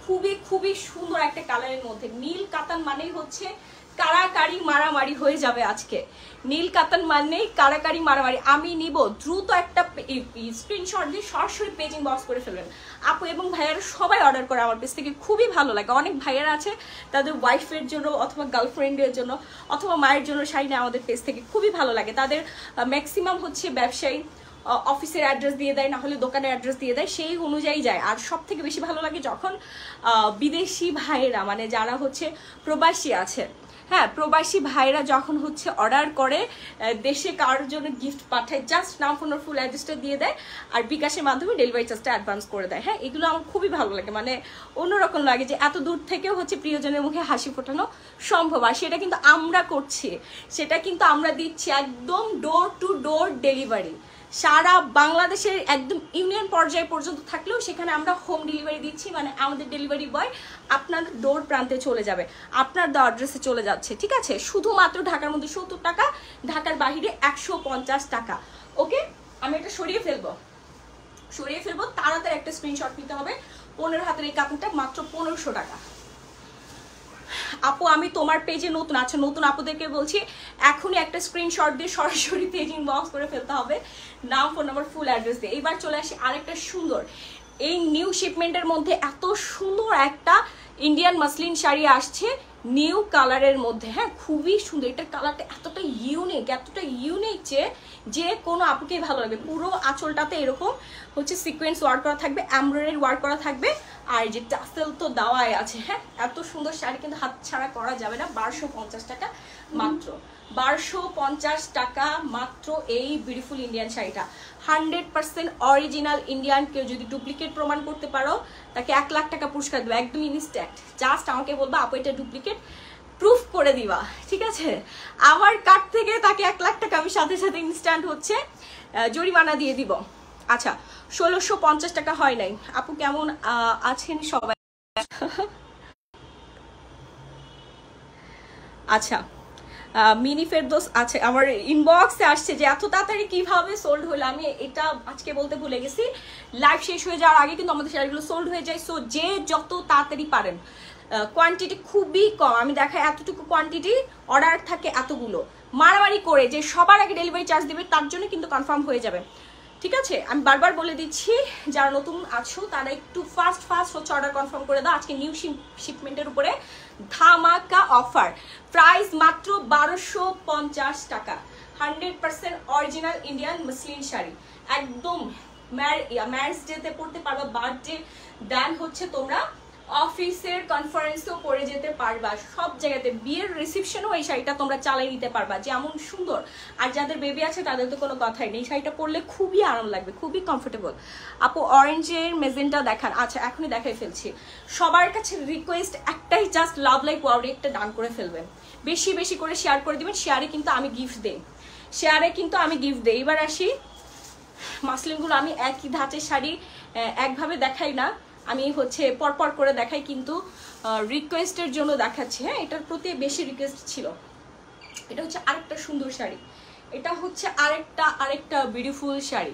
খুবই খুবই সুন্দর একটা কালারের মধ্যে, নীল কাতান মানেই হচ্ছে কারাকারি মারামারি হয়ে যাবে আজকে। নীল কাতান মানেই কারাকারি মারামারি। আমি নিব দ্রুত একটা স্ক্রিনশট দিয়ে সরাসরি পেজিং বক্স করে ফেলবেন। আপু এবং ভাইয়ারা সবাই অর্ডার করে আমার পেজ থেকে, খুবই ভালো লাগে। অনেক ভাইয়ারা আছে তাদের ওয়াইফের জন্য অথবা গার্লফ্রেন্ডের জন্য অথবা মায়ের জন্য শাড়ি নেয় আমাদের পেজ থেকে, খুবই ভালো লাগে। তাদের ম্যাক্সিমাম হচ্ছে ব্যবসায়ী অফিসের অ্যাড্রেস দিয়ে দেয়, না হলে দোকানের অ্যাড্রেস দিয়ে দেয়, সেই অনুযায়ী যায়। আর সব থেকে বেশি ভালো লাগে যখন বিদেশি ভাইয়েরা, মানে যারা হচ্ছে প্রবাসী আছে, হ্যাঁ প্রবাসী ভাইরা যখন হচ্ছে অর্ডার করে দেশে কারোর জন্য গিফট পাঠায়, জাস্ট নাম ফোন ফুল অ্যাড্রেসটা দিয়ে দেয় আর বিকাশের মাধ্যমে ডেলিভারি চার্জটা অ্যাডভান্স করে দেয়। হ্যাঁ এগুলো আমার খুবই ভালো লাগে, মানে অন্যরকম লাগে যে এত দূর থেকেও হচ্ছে প্রিয়জনের মুখে হাসি ফোটানো সম্ভব। আর সেটা কিন্তু আমরা করছি, সেটা কিন্তু আমরা দিচ্ছি একদম ডোর টু ডোর ডেলিভারি। সারা বাংলাদেশের একদম ইউনিয়ন পর্যায়ে পর্যন্ত থাকলেও সেখানে আমরা হোম ডেলিভারি দিচ্ছি, মানে আমাদের ডেলিভারি বয় আপনার ডোর প্রান্তে চলে যাবে, আপনার দেওয়া অ্যাড্রেসে চলে যাচ্ছে, ঠিক আছে। শুধুমাত্র ঢাকার মধ্যে 70 টাকা, ঢাকার বাহিরে 150 টাকা। ওকে, আমি এটা সরিয়ে ফেলবো, তাড়াতাড়ি একটা স্ক্রিনশট নিতে হবে। 15 হাতের এই কাপড়টা মাত্র 1500 টাকা। আপু আমি তোমার পেজে নতুন, আচ্ছা নতুন আপুদেরকে বলছি এখনই একটা স্ক্রিনশট দিয়ে সরাসরি পেজ ইনবক্স করে ফেলতে হবে, নাম ফোন নাম্বার ফুল অ্যাড্রেস দিয়ে। এবার চলে আসি আরেকটা সুন্দর, এই নিউ শিপমেন্টের মধ্যে এত সুন্দর একটা ইন্ডিয়ান মাসলিন শাড়ি আসছে নিউ কালারের মধ্যে। হ্যাঁ খুবই সুন্দর, এটার কালারটা এতটা ইউনিক যে কোনো আপুকেই ভালো লাগবে। পুরো আঁচলটাতে এরকম হচ্ছে সিকোয়েন্স ওয়ার্ক করা থাকবে, এমব্রয়ডারি ওয়ার্ক করা থাকবে, আর যে টাসেল তো দেওয়াই আছে। হ্যাঁ এত সুন্দর শাড়ি কিন্তু হাত ছাড়া করা যাবে না। 1250 টাকা মাত্র, 1250 টাকা মাত্র এই বিউটিফুল ইন্ডিয়ান শাড়িটা। 100% অরিজিনাল ইন্ডিয়ান। কেউ যদি ডুপ্লিকেট প্রমাণ করতে পারো তাকে 1 লাখ টাকা পুরস্কার দেবো, একদম ইনস্ট্যান্ট। জাস্ট আমাকে বলবা আপু এটা ডুপ্লিকেট, প্রুফ করে দিবা, ঠিক আছে। আমার কার্ড থেকে তাকে 1 লাখ টাকা আমি সাথে সাথে ইনস্ট্যান্ট হচ্ছে জরিমানা দিয়ে দিব। আচ্ছা 1650 টাকা হয় নাই। আপু কেমন আছেন সবাই? আচ্ছা মিনি ফেরদৌস আছে আমার ইনবক্সে আসছে যে এত তাড়াতাড়ি কিভাবে সোল্ড হলো। আমি এটা আজকে বলতে ভুলে গেছি, লাইভ শেষ হয়ে যাওয়ার আগে কিন্তু আমাদের শাড়িগুলো সোল্ড হয়ে যায়। সো যে যত তাড়াতাড়ি পারেন, কোয়ান্টিটি খুবই কম, আমি দেখাই এতটুকু কোয়ান্টিটি, অর্ডার থাকে এতগুলো, মারামারি করে যে সবার আগে ডেলিভারি চার্জ দেবে তার জন্য কিন্তু কনফার্ম হয়ে যাবে, ঠিক আছে। আমি বারবার বলে দিচ্ছি যারা নতুন আছো তারা একটু ফাস্ট হচ্ছে অর্ডার কনফার্ম করে দাও। আজকে নিউ শিপমেন্টের উপরে ধামাকা অফার, প্রাইস মাত্র 1250 টাকা। 100% অরিজিনাল ইন্ডিয়ান মাসলিন শাড়ি, একদম ম্যারেজ ডেতে পড়তে পারবা, বার্থডে দেন হচ্ছে তোমরা অফিসের কনফারেন্সও পরে যেতে পারবা, সব জায়গাতে বিয়ের রিসেপশনও এই শাড়িটা তোমরা চালাই নিতে পারবা, যেমন সুন্দর। আর যাদের বেবি আছে তাদের তো কোনো কথাই নেই, শাড়িটা পরলে খুবই আরাম লাগবে, খুবই কমফোর্টেবল। আপু অরেঞ্জের মেজেন্টা দেখান, আচ্ছা এখনই দেখাই ফেলছি। সবার কাছে রিকোয়েস্ট একটাই, জাস্ট লাভ লাইক ওয়াও একটা ডান করে ফেলবেন, বেশি করে শেয়ার করে দিবেন। শেয়ারে কিন্তু আমি গিফট দেই, এবার আসি মাসলিনগুলো আমি একই ধাঁচের শাড়ি একভাবে দেখাই না, আমি হচ্ছে পরপর করে দেখাই, কিন্তু রিকোয়েস্টের জন্য দেখাচ্ছি। হ্যাঁ এটার প্রতি বেশি রিকোয়েস্ট ছিল। এটা হচ্ছে আরেকটা সুন্দর শাড়ি, এটা হচ্ছে আরেকটা বিউটিফুল শাড়ি।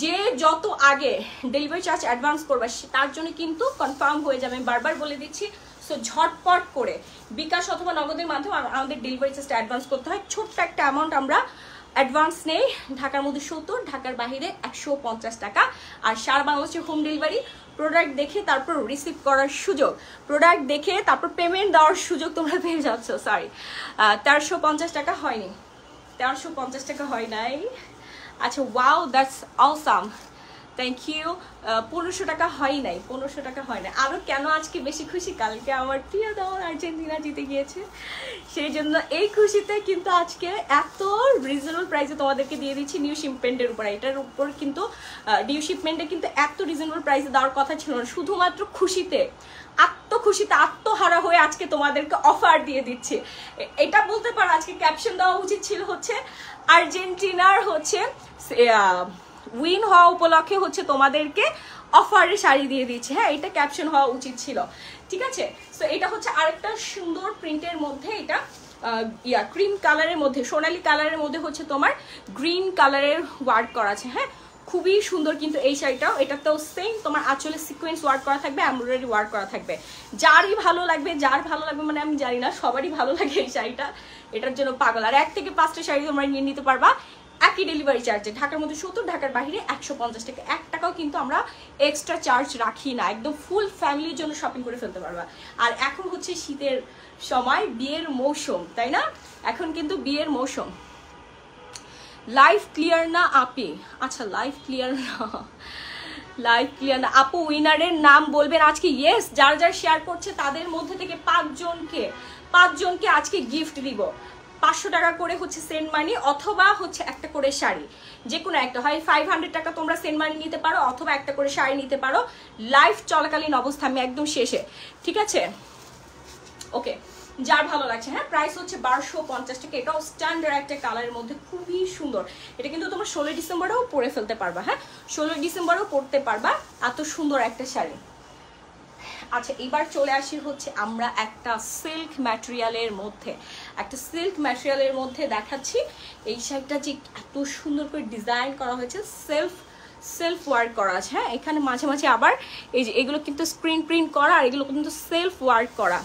যে যত আগে ডেলিভারি চার্জ অ্যাডভান্স করবে তার জন্য কিন্তু কনফার্ম হয়ে যাবে, আমি বারবার বলে দিচ্ছি। সো ঝটপট করে বিকাশ অথবা নগদের মাধ্যমে আমাদের ডেলিভারি চার্জটা অ্যাডভান্স করতে হয়। ছোট্ট একটা অ্যামাউন্ট আমরা অ্যাডভান্স নেই, ঢাকার মধ্যে 70, ঢাকার বাইরে 150 টাকা, আর সারা বাংলাদেশের হোম ডেলিভারি। প্রোডাক্ট দেখে তারপর রিসিভ করার সুযোগ, প্রোডাক্ট দেখে তারপর পেমেন্ট দেওয়ার সুযোগ তোমরা পেয়ে যাচ্ছ। সরি 1350 টাকা হয়নি, 1350 টাকা হয় নাই। আচ্ছা wow that's awesome, thank you. 1500 টাকা হয় নাই, 1500 টাকা হয় না। আরও কেন আজকে বেশি খুশি, কালকে আমার প্রিয় দল আর্জেন্টিনা জিতে গিয়েছে, সেই জন্য এই খুশিতে কিন্তু আজকে এত রিজনেবল প্রাইসে তোমাদেরকে দিয়ে দিচ্ছি নিউ শিপমেন্টের উপরে। এটার উপর কিন্তু নিউ শিপমেন্টে কিন্তু এত রিজনেবল প্রাইসে দেওয়ার কথা ছিল না, শুধুমাত্র খুশিতে আত্মহারা হয়ে আজকে তোমাদেরকে অফার দিয়ে দিচ্ছি। এটা বলতে পারো আজকে ক্যাপশন দেওয়া উচিত ছিল হচ্ছে আর্জেন্টিনার হচ্ছে উইন হওয়া উপলক্ষে হচ্ছে তোমাদেরকে অফারে শাড়ি দিয়ে দিচ্ছে। হ্যাঁ এটা ক্যাপশন হওয়া উচিত ছিল, ঠিক আছে। সো এটা হচ্ছে আরেকটা সুন্দর প্রিন্টের মধ্যে, এটা ক্রিম কালারের মধ্যে, সোনালি কালারের মধ্যে হচ্ছে তোমার গ্রিন কালারের ওয়ার্ক করা আছে। হ্যাঁ, খুবই সুন্দর কিন্তু এই শাড়িটাও। এটাতেও সেম তোমার আঁচলে সিকোয়েন্স ওয়ার্ক করা থাকবে, এমব্রয়ডারি ওয়ার্ক করা থাকবে। যারই ভালো লাগবে, যার ভালো লাগবে মানে আমি জানি না, সবারই ভালো লাগে এই শাড়িটা, এটার জন্য পাগল। আর 1 থেকে 5টা শাড়ি তোমরা নিয়ে নিতে পারবা একই ডেলিভারি চার্জে। ঢাকার মধ্যে 70, ঢাকার বাইরে 150 টাকা। 1 টাকাও কিন্তু আমরা এক্সট্রা চার্জ রাখি না, একদম ফুল ফ্যামিলির জন্য শপিং করে ফেলতে পারবা। আর এখন হচ্ছে শীতের সময়, বিয়ের মৌসুম, তাই না? এখন কিন্তু বিয়ের মৌসুম। লাইভ ক্লিয়ার না আপি? আচ্ছা, লাইভ ক্লিয়ার না, লাইভ ক্লিয়ার না আপু। উইনারের নাম বলবেন আজকে। ইয়েস, যার যার শেয়ার করছে তাদের মধ্যে থেকে 5 জনকে আজকে গিফট দিব। 500 টাকা করে হচ্ছে সেন্ড মানি, অথবা হচ্ছে একটা করে শাড়ি, যে কোনো একটা। হয় 500 টাকা তোমরা সেন্ড মানি নিতে পারো, অথবা একটা করে শাড়ি নিতে পারো লাইভ চলাকালীন অবস্থা, আমি একদম শেষে। ঠিক আছে, ওকে, যার ভালো লাগছে। হ্যাঁ, প্রাইস হচ্ছে 1250 টাকা। এটাও স্ট্যান্ডার্ড একটা কালারের মধ্যে, খুবই সুন্দর। এটা কিন্তু তোমরা 16 ডিসেম্বরেও পরে ফেলতে পারবা। হ্যাঁ, 16 ডিসেম্বরেও পরতে পারবা, এত সুন্দর একটা শাড়ি। আচ্ছা, এবার চলে আসি হচ্ছে আমরা একটা সিল্ক ম্যাটেরিয়ালের মধ্যে, দেখাচ্ছি। এই শাড়িটা যে এত সুন্দর করে ডিজাইন করা হয়েছে, সেলফ ওয়ার্ক করা আছে। হ্যাঁ, এখানে মাঝে মাঝে আবার এই যে এগুলো কিন্তু স্ক্রিন প্রিন্ট করা, আর এগুলো কিন্তু সেলফ ওয়ার্ক করা।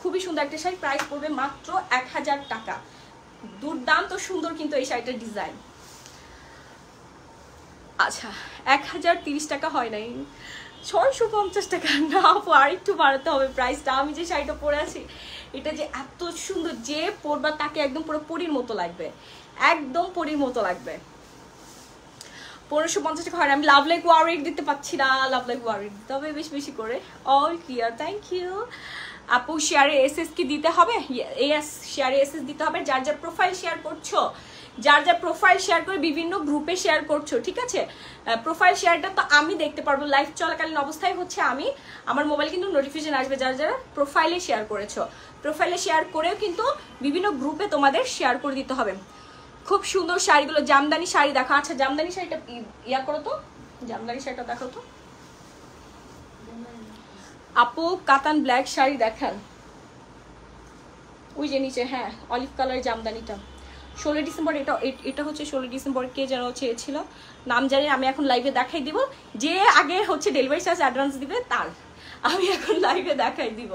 খুবই সুন্দর একটা শাড়ি। প্রাইস পড়বে মাত্র 1000 টাকা। দুর্দান্ত সুন্দর কিন্তু এই শাড়িটার ডিজাইন। আচ্ছা, 1030 টাকা হয় নাই, 650 টাকা। না আপু, আর একটু বাড়াতে হবে প্রাইসটা। আমি যে শাড়িটা পরে আছি এটা যে এত সুন্দর, যে পরবা তাকে একদম পুরো পরীর মতো লাগবে, একদম পরীর মতো লাগবে। 1550 টাকা হয় না। আমি লাভ লাইক ওয়ারিক দিতে পারছি না, লাভ লাইক ওয়ারিক দিতে হবে বেশি বেশি করে। অল ক্লিয়ার, থ্যাংক ইউ আপু। শেয়ারে এসএস কি দিতে হবে? ইয়েস, শেয়ারে এসএস দিতে হবে। যার যার প্রোফাইল শেয়ার করছো, যার যার প্রোফাইল শেয়ার করে বিভিন্ন গ্রুপে শেয়ার করছো, ঠিক আছে? প্রোফাইল শেয়ারটা তো আমি দেখতে পারবো লাইভ চলাকালীন অবস্থায়, হচ্ছে আমি আমার মোবাইলে কিন্তু নোটিফিকেশন আসবে যারা যারা প্রোফাইলে শেয়ার করেছো। প্রোফাইলে শেয়ার করেও কিন্তু বিভিন্ন গ্রুপে তোমাদের শেয়ার করে দিতে হবে। খুব সুন্দর শাড়িগুলো, জামদানি শাড়ি দেখো। আচ্ছা, জামদানি শাড়িটা ইয়া করো তো, জামদানি শাড়িটা দেখো তো আপু। কাতান ব্ল্যাক শাড়ি দেখান, ওই যে নিচে। হ্যাঁ, অলিভ কালার জামদানিটা 16 ডিসেম্বর। এটা হচ্ছে 16 ডিসেম্বর। কে যেন চেয়েছিল, নাম জানি, আমি এখন লাইভে দেখাই দিব। যে আগে হচ্ছে ডেলিভারি চার্জ অ্যাডভান্স দিবে তার আমি এখন লাইভে দেখাই দিব।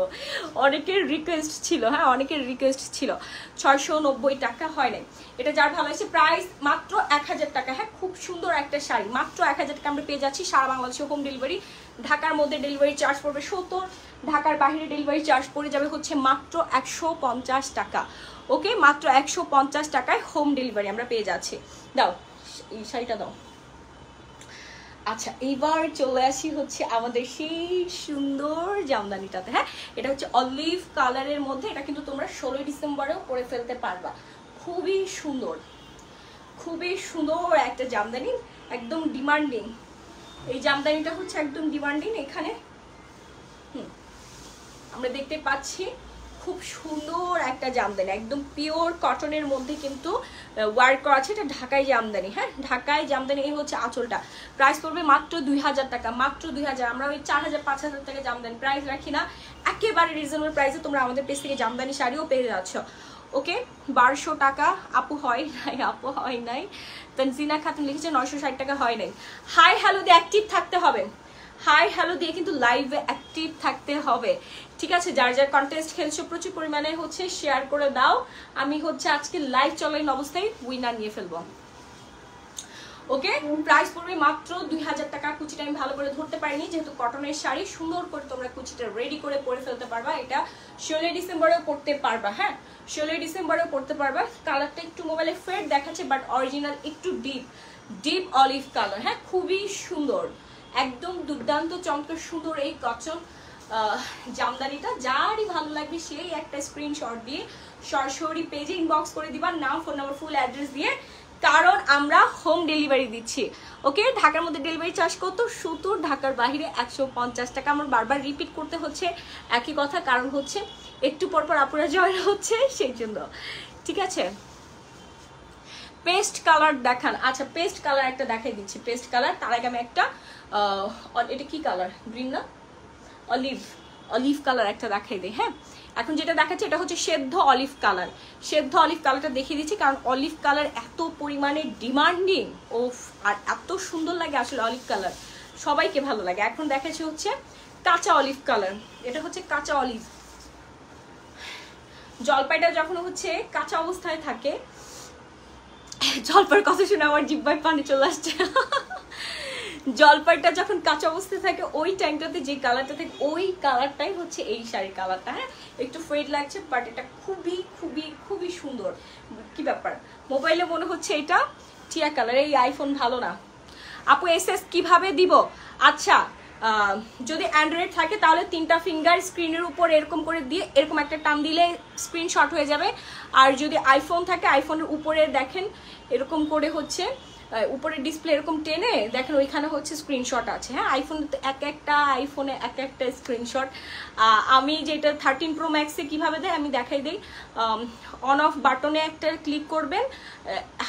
অনেকের রিকোয়েস্ট ছিল, হ্যাঁ, অনেকের রিকোয়েস্ট ছিল। 690 টাকা হয় নাই। এটা যার ভালো লাগছে, প্রাইস মাত্র 1000 টাকা। হ্যাঁ, খুব সুন্দর একটা শাড়ি, মাত্র 1000 টাকা আমরা পেয়ে যাচ্ছি। সারা বাংলাদেশে হোম ডেলিভারি। ঢাকার মধ্যে ডেলিভারি চার্জ পড়বে 70, ঢাকার বাইরে ডেলিভারি চার্জ পড়ে যাবে হচ্ছে মাত্র 150 টাকা। ওকে, মাত্র 150 টাকায় হোম ডেলিভারি আমরা পেয়ে যাচ্ছি। দাও এই শাড়িটা দাও। আচ্ছা, এইবার চলে আসি হচ্ছে আমাদের সেই সুন্দর জামদানিটাতে। হ্যাঁ, এটা হচ্ছে অলিভ কালারের মধ্যে। এটা কিন্তু তোমরা 16 ডিসেম্বরেও পরে ফেলতে পারবা। খুবই সুন্দর, খুবই সুন্দর একটা জামদানি, একদম ডিমান্ডিং। এই জামদানিটা হচ্ছে একদম ডিমান্ডিং। এখানে আমরা দেখতে পাচ্ছি খুব সুন্দর একটা জামদানি, একদম পিওর কটনের মধ্যে কিন্তু ওয়ার্ক করা আছে। এটা ঢাকাই জামদানি। হ্যাঁ, ঢাকাই জামদানি। এই হচ্ছে আঁচলটা। প্রাইস পড়বে মাত্র 2000 টাকা, মাত্র 2000। আমরা ওই 4000 5000 টাকা জামদানি প্রাইস রাখি না, একেবারে রিজনেবল প্রাইসে তোমরা আমাদের পেজ থেকে জামদানি শাড়িও পেয়ে যাচ্ছ। ওকে, 1200 টাকা। আপু হয় নাই, আপু হয় নাই। তানজিনা খাতুন লিখেছে 960 টাকা হয় নাই। হাই হ্যালো দিয়ে অ্যাক্টিভ থাকতে হবে, হাই হ্যালো দিয়ে কিন্তু লাইভে অ্যাক্টিভ থাকতে হবে। ঠিক আছে, যার যার কন্টেস্ট খেলছো প্রচুর পরিমাণে হচ্ছে শেয়ার করে দাও। আমি হচ্ছে আজকে লাইভ চলাকালীন অবস্থায় উইনার নিয়ে ফেলবো। ওকে, প্রাইস পড়বে মাত্র 2000 টাকা। কুচিটা আমি ভালো করে ধরতে পারিনি, যেহেতু কটনের শাড়ি, সুন্দর করে তোমরা কুচিটা রেডি করে পরে ফেলতে পারবা। এটা 16 ডিসেম্বরেও পড়তে পারবা। হ্যাঁ, 16 ডিসেম্বরেও পড়তে পারবা। কালারটা একটু মোবাইলে ফেড দেখাচ্ছে, বাট অরিজিনাল একটু ডিপ অলিভ কালার। হ্যাঁ, খুবই সুন্দর, একদম দুর্দান্ত চমৎকার সুন্দর এই কটন জামদানিটা। যারই ভালো লাগবে সেই একটা স্ক্রিনশট দিয়ে সরাসরি পেজে ইনবক্স করে দিবা, নাম, ফোন নাম্বার, ফুল অ্যাড্রেস দিয়ে, কারণ আমরা হোম ডেলিভারি দিচ্ছি। ওকে, ঢাকার মধ্যে ডেলিভারি চার্জ কত? 70, ঢাকার বাইরে 150 টাকা। আমার বারবার রিপিট করতে হচ্ছে একই কথা, কারণ হচ্ছে একটু পরপর আপুরা জয়েন হচ্ছে, সেই জন্য। ঠিক আছে, পেস্ট কালার দেখান। আচ্ছা, পেস্ট কালার একটা দেখাই দিচ্ছি। পেস্ট কালার, তার আগে আমি একটা এটা কি কালার, গ্রিন না অলিভ কালার একটা দেখাই দিই। হ্যাঁ, এখন যেটা দেখাচ্ছে এটা হচ্ছে সেদ্ধ অলিভ কালার। সেদ্ধ অলিভ কালারটা দেখিয়ে দিচ্ছি কারণ অলিভ কালার এত পরিমাণে ডিমান্ডিং, ওফ, আর এত সুন্দর লাগে আসলে অলিভ কালার, সবাইকে ভালো লাগে। এখন দেখাচ্ছে হচ্ছে কাঁচা অলিভ কালার, এটা হচ্ছে কাঁচা অলিভ। জলপাইটা যখন হচ্ছে কাঁচা অবস্থায় থাকে, জলপাইয়ের কথা শুনে আমার জিহ্বায় পানি চলে আসছে। জলপাইটা যখন কাঁচা অবস্থায় থাকে ওই টাইমটাতে যে কালারটা থাকে ওই কালারটাই হচ্ছে এই শাড়ির কালারটা। হ্যাঁ, একটু ফেড লাগছে বাট এটা খুবই খুবই খুবই সুন্দর। কি ব্যাপার, মোবাইলে মনে হচ্ছে এটা টিয়া কালার, এই আইফোন ভালো না। আপু এসএস কিভাবে দিব? আচ্ছা, যদি অ্যান্ড্রয়েড থাকে তাহলে 3টা ফিঙ্গার স্ক্রিনের উপর এরকম করে দিয়ে এরকম একটা টান দিলে স্ক্রিনশট হয়ে যাবে। আর যদি আইফোন থাকে আইফোনের উপরে দেখেন এরকম করে হচ্ছে উপরে ডিসপ্লে এরকম টেনে দেখেন ওইখানে হচ্ছে স্ক্রিনশট আছে। হ্যাঁ, আইফোনে এক একটা আইফোনে এক একটা স্ক্রিনশট। আমি যেটা 13 Pro Max-এ কীভাবে দেয় আমি দেখাই দিই। অন অফ বাটনে একটা ক্লিক করবেন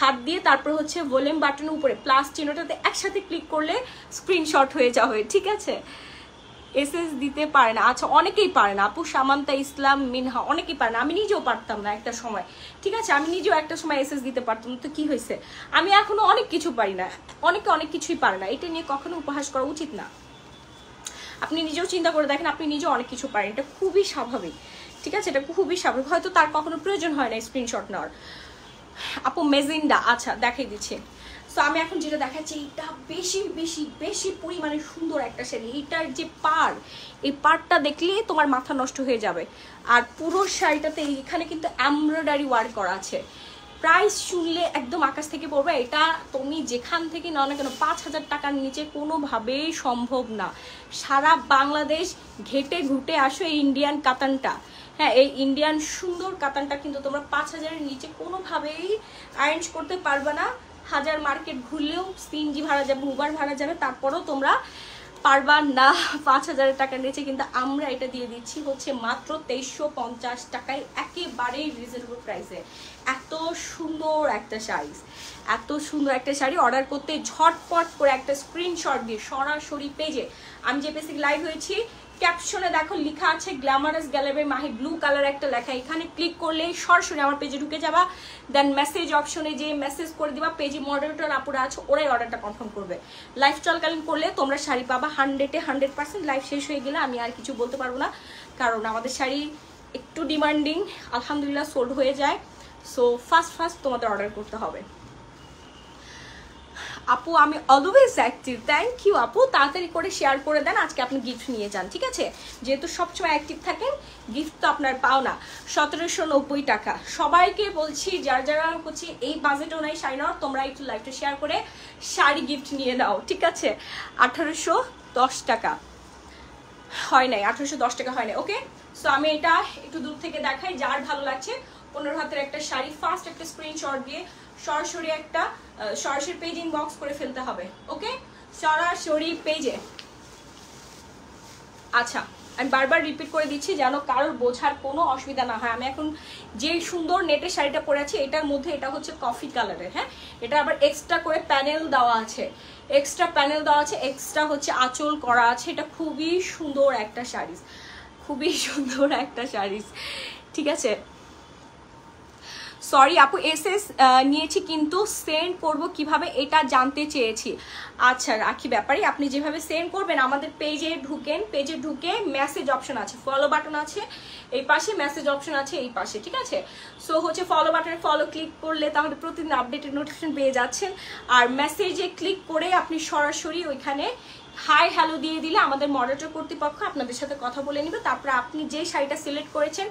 হাত দিয়ে, তারপর হচ্ছে ভলিউম বাটনের উপরে প্লাস চিহ্নটাতে একসাথে ক্লিক করলে স্ক্রিনশট হয়ে যাবে। ঠিক আছে, এসএস দিতে পারে না। আচ্ছা, অনেকেই পারে না আপু, সামান্তা ইসলাম, মিনহা, অনেকেই পারে না। আমি নিজেও পারতাম না একটা সময়। ঠিক আছে, আমি নিজেও একটা সময় এসএস দিতে পারতাম না, তো কি হয়েছে, আমি এখনো অনেক কিছু পারি না। অনেকে অনেক কিছুই পারে না, এটা নিয়ে কখনো উপহাস করা উচিত না। আপনি নিজেও চিন্তা করে দেখেন, আপনি নিজেও অনেক কিছু পারেন, এটা খুবই স্বাভাবিক। ঠিক আছে, এটা খুবই স্বাভাবিক, হয়তো তার কখনো প্রয়োজন হয় না স্ক্রিনশট নেওয়ার। আপু মেজেন্ডা, আচ্ছা দেখাই দিচ্ছি। সো আমি এখন যেটা দেখাচ্ছি এটা বেশি বেশি বেশি পরিমাণে সুন্দর একটা শাড়ি। এইটার যে পার, এই পারটা দেখলে তোমার মাথা নষ্ট হয়ে যাবে। আর পুরো শাড়িটাতে এখানে কিন্তু এমব্রয়ডারি ওয়ার্ক করা আছে। প্রাইস শুনলে একদম আকাশ থেকে পড়বে, এটা তুমি যেখান থেকে নাও না কেন 5000 টাকার নিচে কোনোভাবেই সম্ভব না। সারা বাংলাদেশ ঘেটে ঘুটে আসো এই ইন্ডিয়ান কাতানটা। হ্যাঁ, এই ইন্ডিয়ান সুন্দর কাতানটা কিন্তু তোমরা 5000-এর নিচে কোনোভাবেই অ্যারেঞ্জ করতে পারবে না। 1000 মার্কেট ঘুরলেও সিএনজি ভাড়া যাবে, উবার ভাড়া যাবে, তারপরেও তোমরা পারবা না 5000 টাকার নিচে। কিন্তু আমরা এটা দিয়ে দিচ্ছি হচ্ছে মাত্র 2350 টাকায়, একেবারেই রিজনেবল প্রাইসে। এত সুন্দর একটা শাড়ি, এত সুন্দর একটা শাড়ি অর্ডার করতে ঝটপট করে একটা স্ক্রিনশট দিয়ে সরাসরি পেজে, আমি যে পেজে লাইভ হয়েছি ক্যাপশনে দেখো লেখা আছে glamorous gallery Mahi, blue colour একটা লেখা, এখানে ক্লিক করলেই সরাসরি আমার পেজে ঢুকে যাবা। দেন মেসেজ অপশনে যে মেসেজ করে দিবা, পেজে মডারেটর আপুরা আছে ওরাই অর্ডারটা কনফার্ম করবে। লাইভ চলাকালীন করলে তোমরা শাড়ি পাবা 100-এ 100%। লাইভ শেষ হয়ে গেলে আমি আর কিছু বলতে পারবো না, কারণ আমাদের শাড়ি একটু ডিমান্ডিং, আলহামদুলিল্লাহ সোল্ড হয়ে যায়। সো ফার্স্ট তোমাদের অর্ডার করতে হবে। আপু আমি অলওয়েজ অ্যাক্টিভ, থ্যাংক ইউ আপু, তাড়াতাড়ি করে শেয়ার করে দেন, আজকে আপনি গিফট নিয়ে যান। ঠিক আছে, যেহেতু সবসময় অ্যাক্টিভ থাকেন গিফট তো আপনার পাও না। 1790 টাকা, সবাইকে বলছি যারা যারা হচ্ছে এই বাজেটও নাই শাড়ি নেওয়ার, তোমরা একটু লাইভটা শেয়ার করে শাড়ি গিফট নিয়ে নাও। ঠিক আছে, 1810 টাকা হয় নাই, 1810 টাকা হয় নাই। ওকে, সো আমি এটা একটু দূর থেকে দেখাই, যার ভালো লাগছে 15 হাতের একটা শাড়ি ফার্স্ট একটা স্ক্রিনশট দিয়ে সরাসরি একটা সরাসরি পেজ ইনবক্স করে ফেলতে হবে। ওকে, সরাসরি পেজে। আচ্ছা, আমি বারবার রিপিট করে দিচ্ছি যেন কারোর বোঝার কোনো অসুবিধা না হয়। আমি এখন যে সুন্দর নেটের শাড়িটা পরে আছি এটার মধ্যে এটা হচ্ছে কফি কালারের। হ্যাঁ, এটা আবার এক্সট্রা করে প্যানেল দেওয়া আছে, এক্সট্রা প্যানেল দেওয়া আছে, এক্সট্রা হচ্ছে আঁচল করা আছে। এটা খুবই সুন্দর একটা শাড়ি, খুবই সুন্দর একটা শাড়ি। ঠিক আছে, সরি আপু এসএস নিয়েছি কিন্তু সেন্ড করব কিভাবে এটা জানতে চেয়েছি। আচ্ছা রাখি, ব্যাপারে আপনি যেভাবে সেন্ড করবেন আমাদের পেজে ঢুকেন, পেজে ঢুকে মেসেজ অপশন আছে, ফলো বাটন আছে এই পাশে, মেসেজ অপশন আছে এই পাশে। ঠিক আছে, সো হচ্ছে ফলো বাটনে ফলো ক্লিক করলে তাহলে প্রতিদিন আপডেটেড নোটিফিকেশন পেয়ে যাচ্ছেন। আর মেসেজে ক্লিক করে আপনি সরাসরি ওইখানে হাই হ্যালো দিয়ে দিলে আমাদের মডারেটর কর্তৃপক্ষ আপনাদের সাথে কথা বলে নেবে। তারপরে আপনি যে শাড়িটা সিলেক্ট করেছেন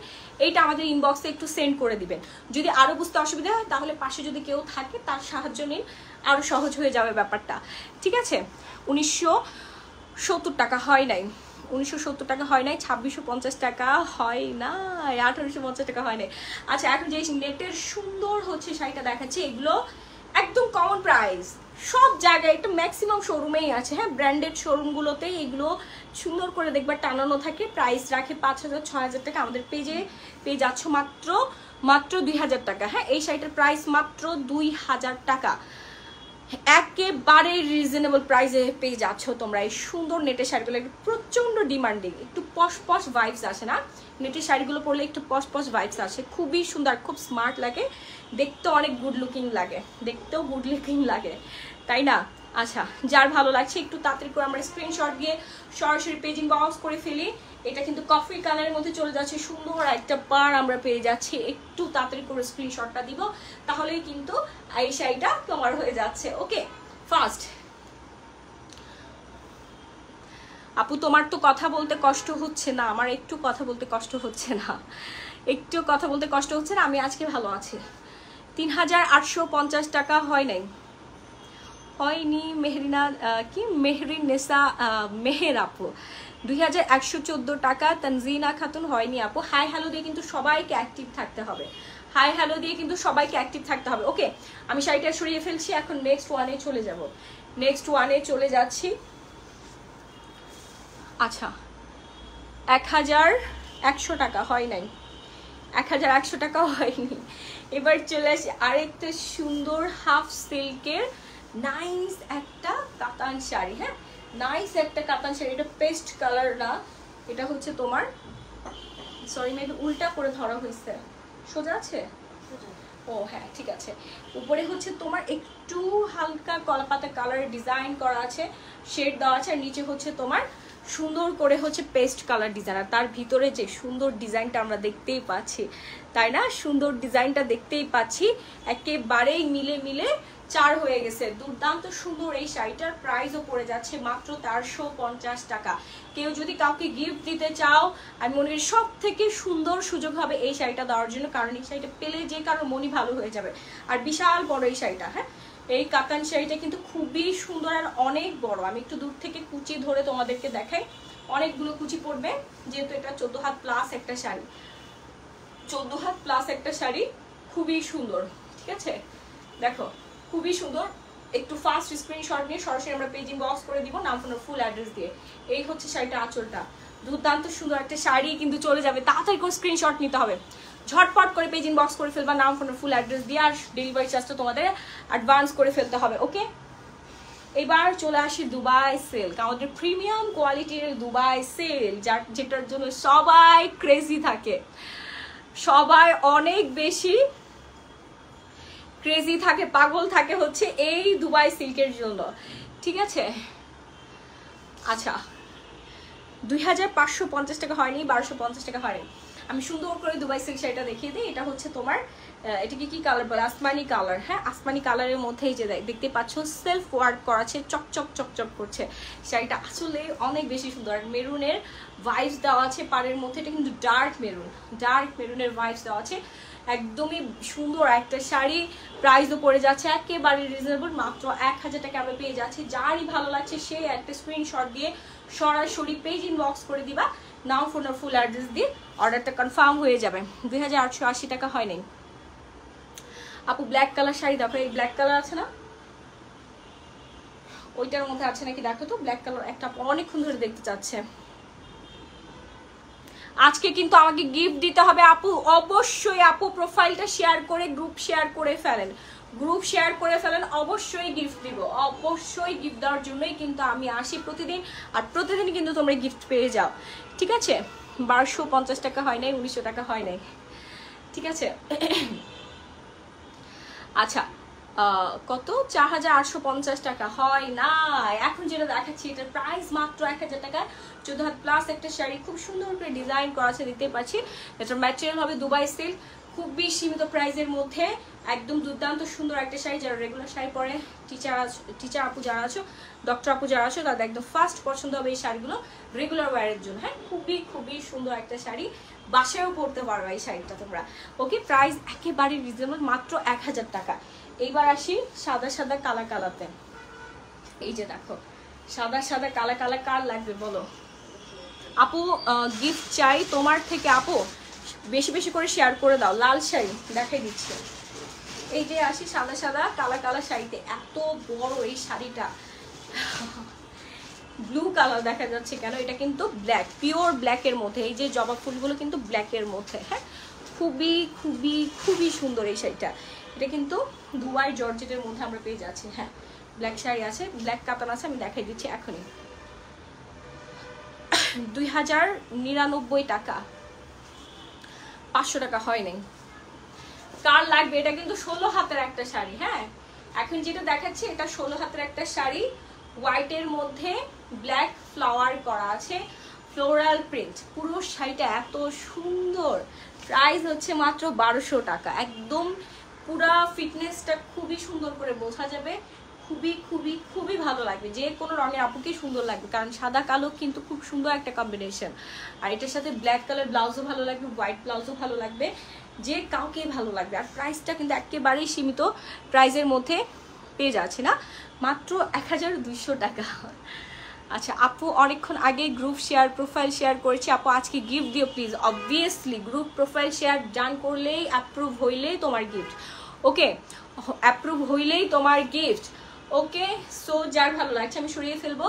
এইটা আমাদের ইনবক্সে একটু সেন্ড করে দিবেন। যদি আরও বুঝতে অসুবিধা হয় তাহলে পাশে যদি কেউ থাকে তার সাহায্য নিন, আরও সহজ হয়ে যাবে ব্যাপারটা। ঠিক আছে, 1970 টাকা হয় নাই, 1970 টাকা হয় নাই, 2650 টাকা হয় না, 1850 টাকা হয় নাই। আচ্ছা, এখন যে নেটের সুন্দর হচ্ছে শাড়িটা দেখাচ্ছি এগুলো একদম কমন প্রাইস, সব জায়গায় একটু ম্যাক্সিমাম শোরুমেই আছে। হ্যাঁ, ব্র্যান্ডেড শোরুমগুলোতে এগুলো সুন্দর করে দেখবার টানানো থাকে, প্রাইস রাখে 5000-6000 টাকা। আমাদের পেজে পেয়ে যাচ্ছ মাত্র 2000 টাকা। হ্যাঁ, এই শাড়িটার প্রাইস মাত্র 2000 টাকা। একেবারে রিজনেবল প্রাইসে পেয়ে যাচ্ছ তোমরা এই সুন্দর নেটের শাড়িগুলো। প্রচন্ড ডিমান্ডিং, একটু পশ পশ ভাইবস আসে না নেটের শাড়িগুলো পরলে, একটু পশ পশ ভাইবস আসে, খুবই সুন্দর, খুব স্মার্ট লাগে, দেখতেও অনেক গুড লুকিং লাগে, দেখতেও গুড লুকিং লাগে, তাই না? আচ্ছা, যার ভালো লাগছে একটু তাড়াতাড়ি করে আমরা স্ক্রিনশট দিয়ে সরাসরি পেজিং বক্স করে ফেলি। এটা কিন্তু কফি কালারের মধ্যে চলে যাচ্ছে, সুন্দর একটা পার আমরা পেয়ে যাচ্ছি। একটু তাড়াতাড়ি করে স্ক্রিনশটটা দিব, তাহলেই কিন্তু এই শাড়িটা তোমার হয়ে যাচ্ছে। ওকে, ফার্স্ট আপু তোমার তো কথা বলতে কষ্ট হচ্ছে না, আমার একটু কথা বলতে কষ্ট হচ্ছে না, একটু কথা বলতে কষ্ট হচ্ছে না, আমি আজকে ভালো আছি। 3850 টাকা হয় নাই, হয়নি মেহরিনা কি মেহরিন নেসা মেহের আপু 2114 টাকা। তানজিনা খাতুন হয়নি আপু। হাই হ্যালো দিয়ে কিন্তু সবাইকে অ্যাক্টিভ থাকতে হবে, হাই হ্যালো দিয়ে কিন্তু সবাইকে অ্যাক্টিভ থাকতে হবে। ওকে, আমি শাড়িটা সরিয়ে ফেলছি, এখন নেক্সট ওয়ানে চলে যাব, নেক্সট ওয়ানে চলে যাচ্ছি। আচ্ছা, 1100 টাকা হয় নাই, 1100 টাকাও হয়নি। এবার চলে আসি আরেকটা সুন্দর হাফ সিল্কের নাইস একটা কাতান শাড়ি। হ্যাঁ, নাইস একটা কাতান শাড়ি, এটা পেস্ট কালার না, এটা হচ্ছে তোমার, সরি মেবি উল্টা করে ধরা হয়েছে, সোজা আছে? ও হ্যাঁ, ঠিক আছে। উপরে হচ্ছে তোমার একটু হালকা কলাপাতা কালারের ডিজাইন করা আছে, শেড দেওয়া আছে, আর নিচে হচ্ছে তোমার সুন্দর করে হচ্ছে পেস্ট কালার ডিজাইন, আর তার ভিতরে যে সুন্দর ডিজাইনটা আমরা দেখতেই পাচ্ছি, তাই না? সুন্দর ডিজাইনটা দেখতেই পাচ্ছি, একেবারেই মিলে মিলে 4 হয়ে গেছে। দুর্দান্ত সুন্দর এই শাড়িটার প্রাইসও পড়ে যাচ্ছে মাত্র 450 টাকা। কেউ যদি কাউকে গিফট দিতে চাও, আমি মনে করি সব থেকে সুন্দর সুযোগ হবে এই শাড়িটা দেওয়ার জন্য, কারণ এই শাড়িটা পেলে যে কারোর মনই ভালো হয়ে যাবে। আর বিশাল বড় এই শাড়িটা, হ্যাঁ এই কাতান শাড়িটা কিন্তু খুবই সুন্দর আর অনেক বড়। আমি একটু দূর থেকে কুচি ধরে তোমাদেরকে দেখাই, অনেকগুলো কুচি পড়বে, যেহেতু এটা 14 হাত প্লাস একটা শাড়ি, 14 হাত প্লাস একটা শাড়ি, খুবই সুন্দর। ঠিক আছে, দেখো খুবই সুন্দর। একটু ফাস্ট স্ক্রিনশট নিয়ে সরাসরি আমরা পেজিং বক্স করে দিব, নাম ফোন ফুল অ্যাড্রেস দিয়ে। এই হচ্ছে শাড়িটা, আঁচলটা দুর্দান্ত সুন্দর একটা শাড়ি কিন্তু চলে যাবে, তাড়াতাড়ি করে স্ক্রিনশট নিতে হবে, ঝটপট করে পেজিং বক্স করে ফেলবা, নাম ফোন ফুল অ্যাড্রেস দিয়ে, আর ডেলিভারি চার্জটা তোমাদের অ্যাডভান্স করে ফেলতে হবে। ওকে, এবার চলে আসি দুবাই সিল্ক, আমাদের প্রিমিয়াম কোয়ালিটির দুবাই সিল্ক, যেটার জন্য সবাই ক্রেজি থাকে, সবাই অনেক বেশি ক্রেজি থাকে, পাগল থাকে হচ্ছে এই দুবাই সিল্কের জন্য। ঠিক আছে, আচ্ছা 2550 টাকা হয়নি, 1250 টাকা হয়নি। আমি সুন্দর করে দুবাই সিল্ক শাড়িটা দেখিয়ে দিই। এটা হচ্ছে তোমার, এটাকে কি কালার বলে, আসমানি কালার। হ্যাঁ, আসমানি কালারের মধ্যেই যে দেখতে পাচ্ছ সেলফ ওয়ার্ক করা আছে, চকচক চকচক করছে শাড়িটা, আসলে অনেক বেশি সুন্দর। আর মেরুনের ভাইবস দেওয়া আছে পাড়ের মধ্যে, এটা কিন্তু ডার্ক মেরুনের ভাইবস দেওয়া আছে, একদমই সুন্দর একটা শাড়ি। প্রাইসও পড়ে যাচ্ছে একেবারে রিজনেবল, মাত্র 1000 টাকা আমরা পেয়ে যাচ্ছি। যারই ভালো লাগছে সে একটা স্ক্রিনশট দিয়ে সরাসরি পেজ ইনবক্স করে দিবা, নাও ফোন আর ফুল অ্যাড্রেস দিয়ে অর্ডারটা কনফার্ম হয়ে যাবে। 2880 টাকা হয় নাই আপু। ব্ল্যাক কালার শাড়ি দেখো, এই ব্ল্যাক কালার আছে না, ওইটার মধ্যে আছে নাকি দেখো তো, ব্ল্যাক কালার একটা অনেকক্ষণ ধরে দেখতে চাচ্ছে। আজকে কিন্তু আমাকে গিফট দিতে হবে আপু, অবশ্যই আপু প্রোফাইলটা শেয়ার করে গ্রুপ শেয়ার করে ফেলেন, গ্রুপ শেয়ার করে ফেলেন, অবশ্যই গিফট দিব, অবশ্যই গিফট দেওয়ার জন্যই কিন্তু আমি আসি প্রতিদিন, আর প্রতিদিন কিন্তু তোমরা গিফট পেয়ে যাও। ঠিক আছে, 1250 টাকা হয় নাই, 1900 টাকা হয় নাই। ঠিক আছে, আচ্ছা কত, 4850 টাকা হয় না। এখন যেটা দেখাচ্ছি এটার প্রাইস মাত্র 1000 টাকা, 14 হাত প্লাস একটা শাড়ি, খুব সুন্দর করে ডিজাইন করা আছে, দেখতে পাচ্ছি। এটার ম্যাটেরিয়াল হবে দুবাই সিল্ক, খুবই সীমিত প্রাইসের মধ্যে, একদম দুর্দান্ত সুন্দর একটা শাড়ি। যারা রেগুলার শাড়ি পরে, টিচার আপু যারা আছো, ডক্টর আপু যারা আছো, তাদের একদম ফার্স্ট পছন্দ হবে এই শাড়িগুলো রেগুলার ওয়ারের জন্য। হ্যাঁ, খুবই খুবই সুন্দর একটা শাড়ি, বাসায়ও পরতে পারবে এই শাড়িটা তোমরা। ওকে, প্রাইস একেবারে রিজনেবল, মাত্র 1000 টাকা। এইবার আসি সাদা সাদা কালা কালাতে। এই যে দেখো সাদা সাদা কালা কালা, কার লাগবে বলো আপু? গিফট চাই তোমার থেকে আপু, বেশি বেশি করে শেয়ার করে দাও। লাল শাড়ি দেখাই দিচ্ছি, এই যে আসি সাদা সাদা কালা কালা শাড়িতে, এত বড় এই শাড়িটা, ব্লু কালার দেখা যাচ্ছে কেন, এটা কিন্তু ব্ল্যাক, পিওর ব্ল্যাকের মধ্যে, এই যে জবা ফুলগুলো কিন্তু ব্ল্যাকের মধ্যে। হ্যাঁ, খুবই খুবই খুবই সুন্দর এই শাড়িটা। এটা কিন্তু দুবাই জর্জেটের মধ্যে আমরা পেয়ে যাচ্ছি। হ্যাঁ, ব্ল্যাক শাড়ি আছে, ব্ল্যাক কাতান আছে, আমি দেখাই দিচ্ছি এখনই। 2099 টাকা, 500 টাকা হয় নাই। কার লাগবে? এটা কিন্তু 16 হাতের একটা শাড়ি। হ্যাঁ, এখন যেটা দেখাচ্ছি এটা 16 হাতের একটা শাড়ি, হোয়াইটের মধ্যে ব্ল্যাক ফ্লাওয়ার করা আছে, ফ্লোরাল প্রিন্ট। পুরো শাড়িটা এত সুন্দর। প্রাইস হচ্ছে মাত্র 1200 টাকা। একদম পুরা ফিটনেসটা খুবই সুন্দর করে বোঝা যাবে, খুবই খুবই খুবই ভালো লাগবে। যে কোনো রঙের আপুকে সুন্দর লাগবে, কারণ সাদা কালো কিন্তু খুব সুন্দর একটা কম্বিনেশন। আর এটার সাথে ব্ল্যাক কালার ব্লাউজও ভালো লাগবে, হোয়াইট ব্লাউজও ভালো লাগবে, যে কাউকে ভালো লাগবে। আর প্রাইসটা কিন্তু একেবারেই সীমিত প্রাইসের মধ্যে পেয়ে যাচ্ছে না, মাত্র 1200 টাকা। আচ্ছা আপু, অনেকক্ষণ আগে গ্রুপ শেয়ার প্রোফাইল শেয়ার করেছি আপু, আজকে গিফট দিও please. Obviously group profile share done করলেই, অ্যাপ্রুভ হইলেই তোমার গিফট। ওকে, অ্যাপ্রুভ হইলেই তোমার গিফট। ওকে, সো যার ভালো লাগছে আমি সরিয়ে ফেলবো,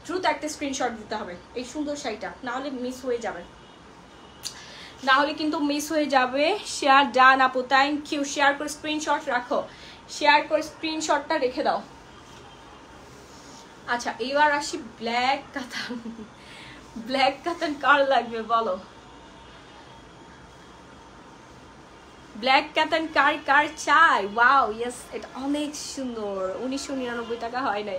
দ্রুত একটা স্ক্রিনশট দিতে হবে এই সুন্দর শাড়িটা, নাহলে মিস হয়ে যাবে, নাহলে কিন্তু মিস হয়ে যাবে। শেয়ার ডান আপু, থ্যাংক ইউ। শেয়ার করে স্ক্রিনশট রাখো, শেয়ার করে স্ক্রিনশটটা রেখে দাও। আচ্ছা এবার আসি ব্ল্যাক কাতান। ব্ল্যাক কাতান কার লাগবে বলো? ব্ল্যাক কাতান কার কার চাই? ওয়াও, ইয়েস, এটা অনেক সুন্দর। 1999 টাকা হয় নাই।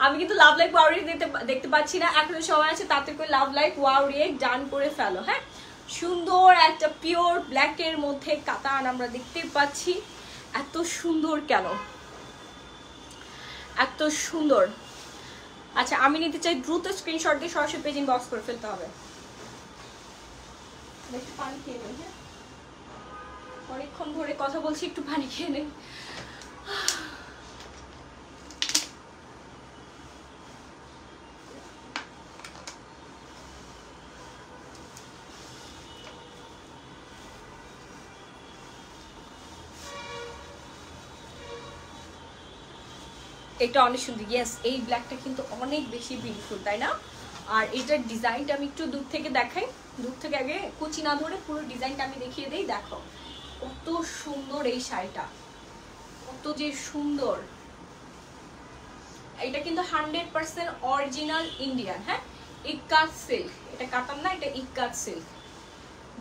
আমি কিন্তু লাভ লাইক ওয়াও রিয়েক্ট দেখতে পাচ্ছি না, এখনো সময় আছে, তাতে করে লাভ লাইক ওয়াও রিয়েক্ট ডান করে ফেলো। হ্যাঁ, সুন্দর একটা পিওর ব্ল্যাকের মধ্যে কাতান আমরা দেখতে পাচ্ছি। এত সুন্দর কেন, এত সুন্দর। আচ্ছা আমি নিতে চাই, দ্রুত স্ক্রিনশট দিয়ে সরাসরি পেজ ইনবক্স করে ফেলতে হবে। একটু পানি খেয়ে নেই, হ্যাঁ অনেকক্ষণ ধরে কথা বলছি, একটু পানি খেয়ে নেই। এটা অনেক সুন্দর। ইয়েস, এই ব্ল্যাকটা কিন্তু অনেক বেশি বিউটিফুল, তাই না? আর এটার ডিজাইনটা আমি একটু দূর থেকে দেখাই, দূর থেকে আগে কুচি না ধরে পুরো ডিজাইনটা আমি দেখিয়ে দিই। দেখো কত সুন্দর এই শাড়িটা, কত যে সুন্দর। এটা কিন্তু 100% অরিজিনাল ইন্ডিয়ান। হ্যাঁ, ইক্কাত সিল্ক, এটা কাতান না, এটা ইক্কাত সিল্ক।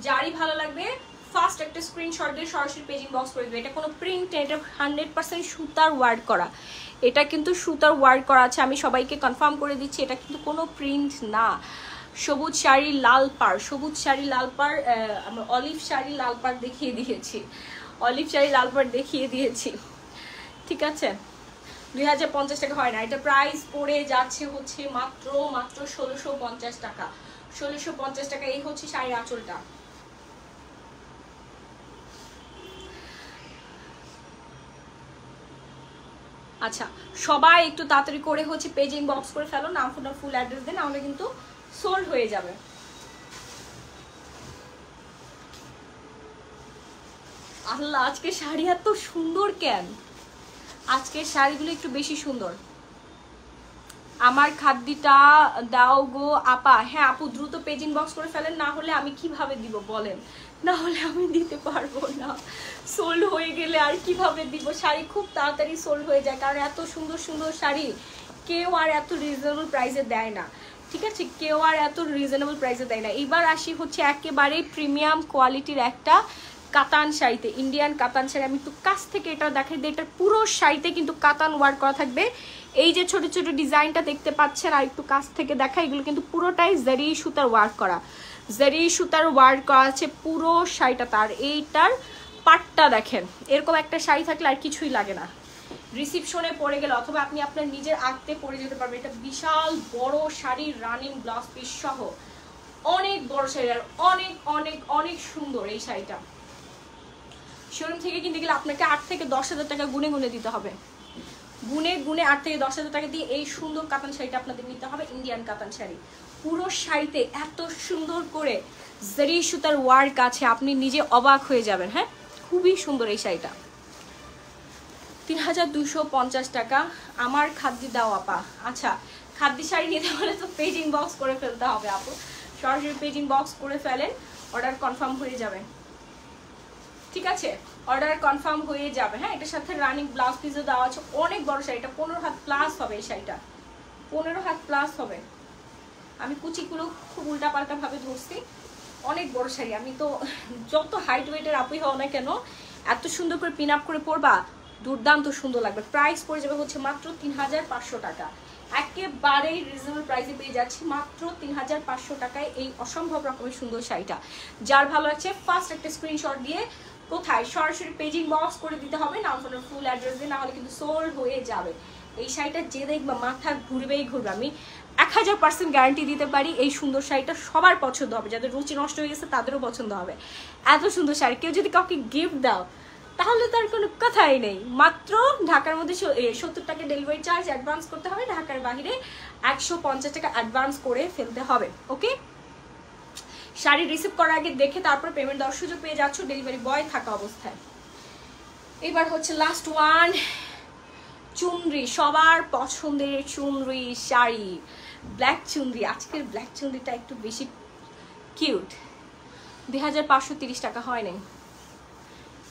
যারই ভালো লাগবে ফার্স্ট একটা স্ক্রিনশট দিয়ে সরাসরি পেজ ইনবক্স করে দেবে। এটা কোনো প্রিন্ট, এটা 100% সুতার ওয়ার্ক করা। এটা কিন্তু সুতার ওয়ার্ক করা আছে, আমি সবাইকে কনফার্ম করে দিচ্ছি, এটা কিন্তু কোনো প্রিন্ট না। সবুজ শাড়ি লাল পাড়, সবুজ শাড়ি লাল পাড়, আমরা অলিভ শাড়ি লাল পাড় দেখিয়ে দিয়েছি, অলিভ শাড়ি লাল পাড় দেখিয়ে দিয়েছি। ঠিক আছে, 2050 টাকা হয় না। এটা প্রাইস পড়ে যাচ্ছে হচ্ছে মাত্র 1650 টাকা। 1650 টাকা। এই হচ্ছে শাড়ির আঁচলটা। আচ্ছা সবাই একটু তাড়াতাড়ি করে হচ্ছে পেজ ইনবক্স করে ফেলো, নাম ফোন ফুল অ্যাড্রেস দেন, নাহলে কিন্তু সোল্ড হয়ে যাবে। আল্লাহ, আজকে শাড়ি এত সুন্দর কেন? আজকের শাড়িগুলো একটু বেশি সুন্দর। আমার খাদ্যটা দাও গো আপা। হ্যাঁ আপু, দ্রুত পেজ ইনবক্স করে ফেলেন, না হলে আমি কিভাবে দিব বলেন, না হলে আমি দিতে পারবো না। সোল্ড হয়ে গেলে আর কিভাবে দিব? শাড়ি খুব তাড়াতাড়ি সোল্ড হয়ে যায়, কারণ এত সুন্দর সুন্দর শাড়ি কেউ আর এত রিজনেবল প্রাইসে দেয় না। ঠিক আছে, কেউ আর এত রিজনেবল প্রাইসে দেয় না। এবার আসি হচ্ছে একেবারে প্রিমিয়াম কোয়ালিটির একটা কাতান শাড়িতে, ইন্ডিয়ান কাতান শাড়ি। আমি একটু কাছ থেকে এটা দেখাই দিই। এটার পুরো শাড়িতে কিন্তু কাতান ওয়ার্ক করা থাকবে। এই যে ছোট ছোট ডিজাইনটা দেখতে পাচ্ছেন, আর একটু কাছ থেকে দেখা, এগুলো কিন্তু পুরোটাই জারি সুতার ওয়ার্ক করা, জারি সুতার ওয়ার্ক করা আছে পুরো শাড়িটা। তার এইটার পাটটা দেখেন, এরকম একটা শাড়ি থাকলে আর কিছুই লাগে না। রিসিপশনে পরে গেলে অথবা আপনি আপনার নিজের আঁকতে পরে যেতে পারবেন। এটা বিশাল বড় শাড়ি, রানিং ব্লাউজ পিস সহ অনেক বড় শাড়ি, আর অনেক অনেক অনেক সুন্দর এই শাড়িটা। শোরুম থেকে কিনতে গেলে আপনাকে 8 থেকে 10,000 টাকা গুনে গুনে দিতে হবে, গুনে গুনে 8 থেকে 10,000 টাকা দিয়ে এই সুন্দর কাতান শাড়িটা আপনাদের নিতে হবে। ইন্ডিয়ান কাতান শাড়ি, পুরো শাড়িতে এত সুন্দর করে জারি সুতার ওয়ার্ক আছে, আপনি নিজে অবাক হয়ে যাবেন। হ্যাঁ, খুবই সুন্দর এই শাড়িটা। 3250 টাকা। আমার খাদ্য দাও আপা। আচ্ছা, খাদ্য শাড়ি নিতে হলে তো পেজ ইনবক্স করে ফেলতে হবে আপু, সরাসরি পেজ ইনবক্স করে ফেলেন, অর্ডার কনফার্ম হয়ে যাবে। ঠিক আছে, অর্ডার কনফার্ম হয়ে যাবে। হ্যাঁ, এটার সাথে রানিং ব্লাউজ পিসও দেওয়া আছে। অনেক বড় শাড়ি, এটা 15 হাত প্লাস হবে। এই শাড়িটা 15 হাত প্লাস হবে। আমি কুচিগুলো খুব উল্টাপাল্টা ভাবে ধরছি, অনেক বড় শাড়ি। আমি তো যত হাইট ওয়েটের আপুই হও না কেন, এত সুন্দর করে পিন আপ করে পরবা, দুর্দান্ত সুন্দর লাগবে। প্রাইস পড়ে যাবে হচ্ছে মাত্র 3500 টাকা। একেবারেই রিজনেবল প্রাইসে পেয়ে যাচ্ছি মাত্র 3500 টাকায় এই অসম্ভব রকমের সুন্দর শাড়িটা। যার ভালো আছে ফার্স্ট একটা স্ক্রিনশট দিয়ে কোথায় সরাসরি পেজিং বক্স করে দিতে হবে, নাম ফোনের ফুল অ্যাড্রেস দিয়ে, না হলে কিন্তু সোল্ড হয়ে যাবে। এই শাড়িটা যে দেখবা মাথা ঘুরবেই ঘুরবে। আমি 1000% গ্যারান্টি দিতে পারি এই সুন্দর শাড়িটা সবার পছন্দ হবে। যাদের রুচি নষ্ট হয়ে গেছে তাদেরও পছন্দ হবে। এত সুন্দর শাড়ি কেউ যদি কাউকে গিফট দাও তাহলে তার কোনো কথাই নেই। মাত্র ঢাকার মধ্যে 70 টাকা ডেলিভারি চার্জ অ্যাডভান্স করতে হবে, ঢাকার বাইরে 150 টাকা অ্যাডভান্স করে ফেলতে হবে। ওকে, শাড়ি রিসিভ করার আগে দেখে তারপর পেমেন্ট দেওয়ার সুযোগ পেয়ে যাচ্ছ ডেলিভারি বয় থাকা অবস্থায়। এবার হচ্ছে লাস্ট ওয়ান, চুনরি, সবার পছন্দের চুনরি শাড়ি, ব্ল্যাক চুনরি। আজকের ব্ল্যাক চুনরিটা একটু বেশি কিউট। 2530 টাকা হয় নাই,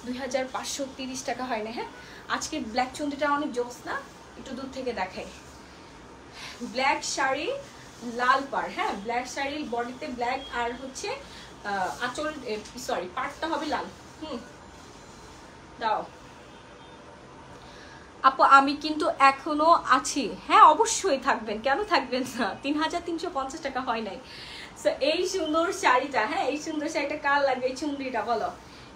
2530 টাকা হয় না। হ্যাঁ, আজকের ব্ল্যাক চুনরিটা অনেক জোস না, একটু দূর থেকে দেখাই। ব্ল্যাক শাড়ি লাল পাড়। হ্যাঁ, ব্ল্যাক শাড়ির বডিতে ব্ল্যাক আর হচ্ছে আঁচল সরি পাড়টা হবে লাল। দাও আপু, আমি কিন্তু এখনো আছি। হ্যাঁ, অবশ্যই থাকবেন, কেন থাকবেন না। 3350 টাকা হয় নাই। সো এই সুন্দর শাড়িটা, হ্যাঁ এই সুন্দর শাড়িটা কার লাগবে? এই চুনরিটা বলো,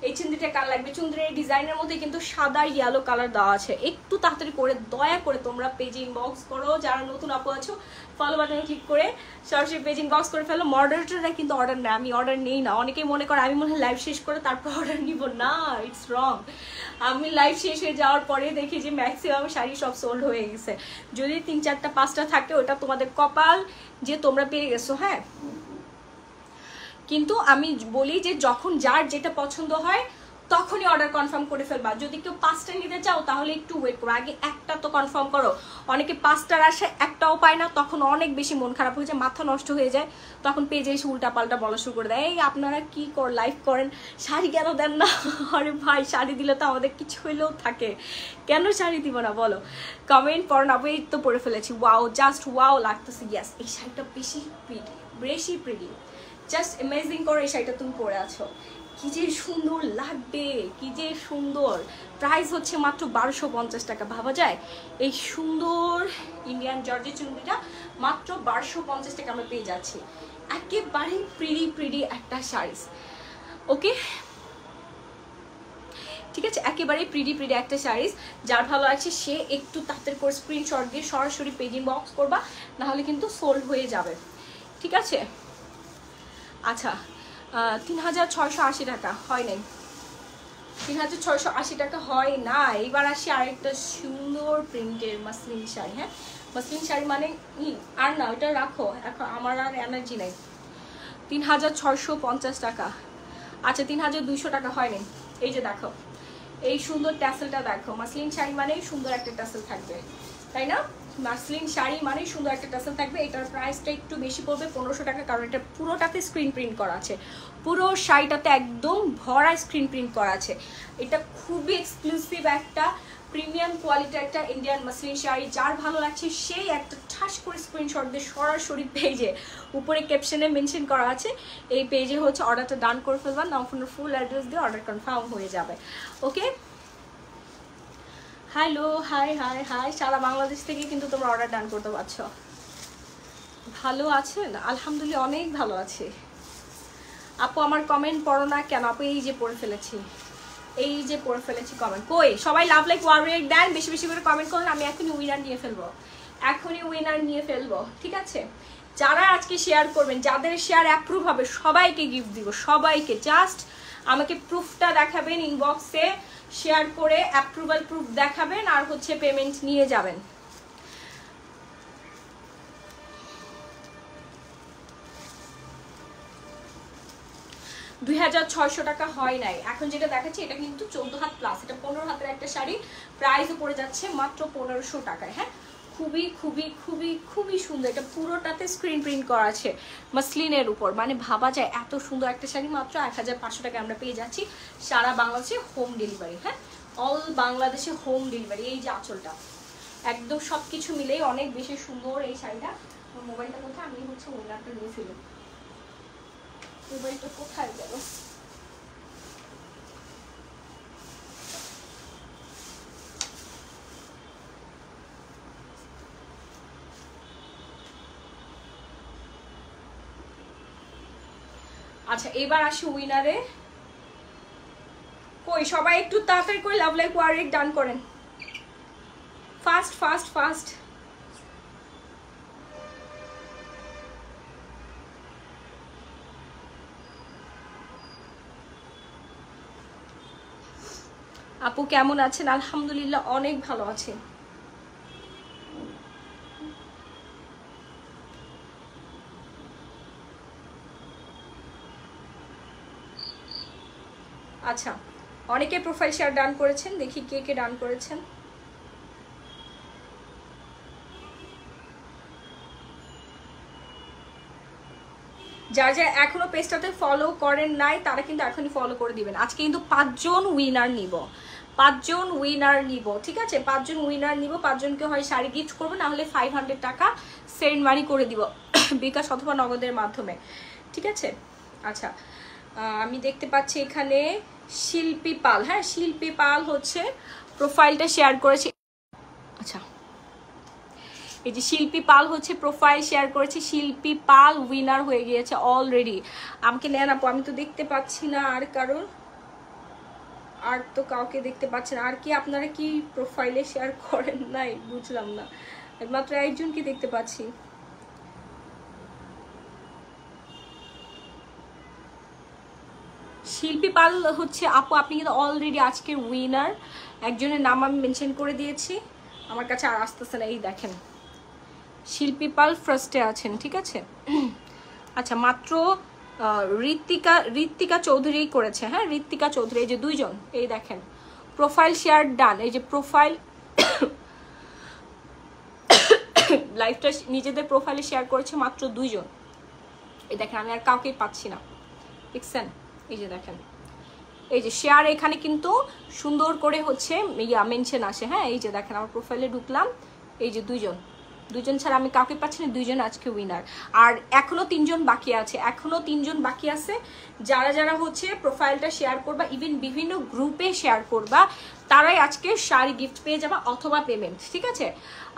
এই চুনরিটা কার লাগবে? চুনরির ডিজাইনের মধ্যে কিন্তু সাদা ইয়েলো কালার দেওয়া আছে। একটু তাড়াতাড়ি করে দয়া করে তোমরা পেজিং বক্স করো। যারা নতুন আপু আছো ফলো বাটনে ক্লিক করে সরাসরি পেজিং বক্স করে ফেলো। মডারেটররা কিন্তু অর্ডার নেয়, আমি অর্ডার নেই না। অনেকেই মনে করে আমি মনে হয় লাইভ শেষ করে তারপর অর্ডার নিব, না, ইটস রং। আমি লাইভ শেষ হয়ে যাওয়ার পরে দেখি যে ম্যাক্সিমাম শাড়ি সব সোল্ড হয়ে গেছে। যদি 3, 4টা 5টা থাকে ওটা তোমাদের কপাল যে তোমরা পেয়ে গেছো। হ্যাঁ, কিন্তু আমি বলি যে যখন যার যেটা পছন্দ হয় তখনই অর্ডার কনফার্ম করে ফেলবা। যদি কেউ 5টা নিতে চাও তাহলে একটু ওয়েট করো, আগে একটা তো কনফার্ম করো। অনেকে 5টার আশায় একটাও পায় না, তখন অনেক বেশি মন খারাপ হয়ে যায়, মাথা নষ্ট হয়ে যায়। তখন পেজে এসে উল্টা পাল্টা বলা শুরু করে দেয়, এই আপনারা কি লাইভ করেন, শাড়ি কেন দেন না? আরে ভাই, শাড়ি দিলে তো আমাদের কিছু হইলেও থাকে, কেন শাড়ি দিব না বলো? কমেন্ট পড়ো না, এই তো পড়ে ফেলেছি। ওয়াও, জাস্ট ওয়াও লাগতেছে। ইয়াস, এই শাড়িটা বেশি প্রিটি, জাস্ট অ্যামেজিং করে এই শাড়িটা তুমি পরে আছো। কি যে সুন্দর লাগবে, কি যে সুন্দর। প্রাইস হচ্ছে মাত্র 1250 টাকা। ভাবা যায় এই সুন্দর ইন্ডিয়ান জর্জেট চুনরিটা মাত্র 1250 টাকা আমরা পেয়ে যাচ্ছি। একেবারে প্রিটি একটা শাড়িস। ওকে, ঠিক আছে, একেবারে প্রিটি একটা শাড়িস। যার ভালো আছে সে একটু তাড়াতাড়ি করে স্ক্রিনশট দিয়ে সরাসরি পেজিং বক্স করবা, নাহলে কিন্তু সোল্ড হয়ে যাবে। ঠিক আছে, আচ্ছা 3680 টাকা হয় নাই, 3680 টাকা হয় না। এবার আসি আরেকটা সুন্দর প্রিন্টের মাসলিন শাড়ি। হ্যাঁ, মাসলিন শাড়ি মানে আর না, ওটা রাখো, এখন আমার আর এনার্জি নাই। 3650 টাকা। আচ্ছা 3200 টাকা হয় নাই। এই যে দেখো এই সুন্দর ট্যাসেলটা দেখো। মাসলিন শাড়ি মানেই সুন্দর একটা ট্যাসেল থাকবে, তাই না? মাসলিন শাড়ি মানেই সুন্দর একটা টাসেল থাকবে। এটার প্রাইসটা একটু বেশি পড়বে, 1500 টাকা, কারণ এটা পুরোটাতে স্ক্রিন প্রিন্ট করা আছে। পুরো শাড়িটাতে একদম ভরা স্ক্রিন প্রিন্ট করা আছে। এটা খুবই এক্সক্লুসিভ একটা প্রিমিয়াম কোয়ালিটির একটা ইন্ডিয়ান মাসলিন শাড়ি। যার ভালো লাগছে সেই একটা ঠাস করে স্ক্রিনশট দিয়ে সরাসরি পেজে উপরে ক্যাপশনে মেনশন করা আছে, এই পেজে হচ্ছে অর্ডারটা ডান করে ফেলবা, নাম ফোনের ফুল অ্যাড্রেস দিয়ে অর্ডার কনফার্ম হয়ে যাবে। ওকে, হ্যালো, হাই হাই হাই, সারা বাংলাদেশ থেকে কিন্তু তোমরা অর্ডার ডান করতে পারছো। ভালো আছেন? আলহামদুলিল্লাহ অনেক ভালো আছে। আপু আমার কমেন্ট পড়ো না কেন? আপু এই যে পড়ে ফেলেছি, এই যে পড়ে ফেলেছি কমেন্ট। কই সবাই লাভ লাইক ওয়ারিয়েট দেন, বেশি বেশি করে কমেন্ট করুন। আমি এখনই উইনার নিয়ে ফেলবো, এখনই উইনার নিয়ে ফেলবো। ঠিক আছে, যারা আজকে শেয়ার করবেন, যাদের শেয়ার অ্যাপ্রুভ হবে সবাইকে গিফট দিব, সবাইকে। জাস্ট আমাকে প্রুফটা দেখাবেন ইনবক্সে, শেয়ার করে অ্যাপ্রুভাল প্রুফ দেখাবেন, আর হচ্ছে পেমেন্ট নিয়ে যাবেন। $2600 টাকা হয় নাই। এখন যেটা দেখাচ্ছি এটা কিন্তু 14 হাত প্লাস, এটা 15 হাতের একটা শাড়ি। প্রাইসও পড়ে যাচ্ছে মাত্র 1500 টাকায়। হ্যাঁ, খুবই খুবই খুবই খুবই সুন্দর। এটা পুরোটাতে স্ক্রিন প্রিন্ট করা আছে মাসলিনের উপর, মানে ভাবা যায় এত সুন্দর একটা শাড়ি মাত্র 1500 টাকা আমরা পেয়ে যাচ্ছি সারা বাংলাদেশে হোম ডেলিভারি। হ্যাঁ, অল বাংলাদেশে হোম ডেলিভারি। এই যে আঁচলটা একদম সবকিছু মিলেই অনেক বেশি সুন্দর এই শাড়িটা। মোবাইলটা কোথায়, আমি হচ্ছে ওনারটা নিয়ে ফেলি। মোবাইলটা কোথায় গেল? আচ্ছা এবার আসি উইনারে। কই সবাই একটু তাড়াতাড়ি করে লাভ লাইক ওয়ারেক ডান করেন, ফাস্ট ফাস্ট ফাস্ট। আপু কেমন আছেন? আলহামদুলিল্লাহ অনেক ভালো আছি। আচ্ছা অনেকে প্রোফাইল শেয়ার ডান করেছেন, দেখি কে কে ডান করেছেন। যারা যারা এখনো পেজটাতে ফলো করেন নাই তারা কিন্তু এখনই ফলো করে দিবেন। আজকে কিন্তু 5 জন উইনার নিব, 5 জন উইনার নিব, ঠিক আছে? 5 জন উইনার নিব, 5 জনকে হয় শাড়ি গিফট করবো, না হলে 500 টাকা সেন্ড মানি করে দিব বিকাশ অথবা নগদের মাধ্যমে, ঠিক আছে? আচ্ছা আমি দেখতে পাচ্ছি এখানে শিল্পী পাল, হ্যাঁ শিল্পী পাল হচ্ছে প্রোফাইলটা শেয়ার করেছে। আচ্ছা এই যে শিল্পী পাল হচ্ছে প্রোফাইল শেয়ার করেছে, শিল্পী পাল উইনার হয়ে গিয়েছে অলরেডি। আমাকে নেন আপু, আমি তো দেখতে পাচ্ছি না আর কারণ, আর তো কাউকে দেখতে পাচ্ছি না। আর কি আপনারা কি প্রোফাইলে শেয়ার করেন নাই? বুঝলাম না, একমাত্র একজনকে দেখতে পাচ্ছি। শিল্পী পাল হচ্ছে আপু, আপনি কিন্তু অলরেডি আজকের উইনার। একজনের নাম আমি মেনশন করে দিয়েছি, আমার কাছে আর আসতেছে না, এই দেখেন শিল্পী পাল ফার্স্টে আছেন, ঠিক আছে? আচ্ছা মাত্র ঋত্বিকা চৌধুরী করেছে, হ্যাঁ ঋত্বিকা চৌধুরী, এই যে 2 জন, এই দেখেন প্রোফাইল শেয়ার ডান। এই যে প্রোফাইল লাইভটা নিজেদের প্রোফাইলে শেয়ার করেছে মাত্র 2 জন। এই দেখেন আমি আর কাউকেই পাচ্ছি না, দেখছেন? এই যে দেখেন এই যে শেয়ার এখানে কিন্তু সুন্দর করে হচ্ছে মেনশন আসে, হ্যাঁ এই যে দেখেন আমার প্রোফাইলে ঢুকলাম, এই যে 2 জন ছাড়া আমি কাউকে পাচ্ছি না, 2 জন আজকে উইনার। আর এখনো 3 জন বাকি আছে, এখনো 3 জন বাকি আছে। যারা যারা হচ্ছে প্রোফাইলটা শেয়ার করবা, ইভেন বিভিন্ন গ্রুপে শেয়ার করবা, তারাই আজকে শাড়ি গিফট পেয়ে যাবা অথবা পেমেন্ট, ঠিক আছে?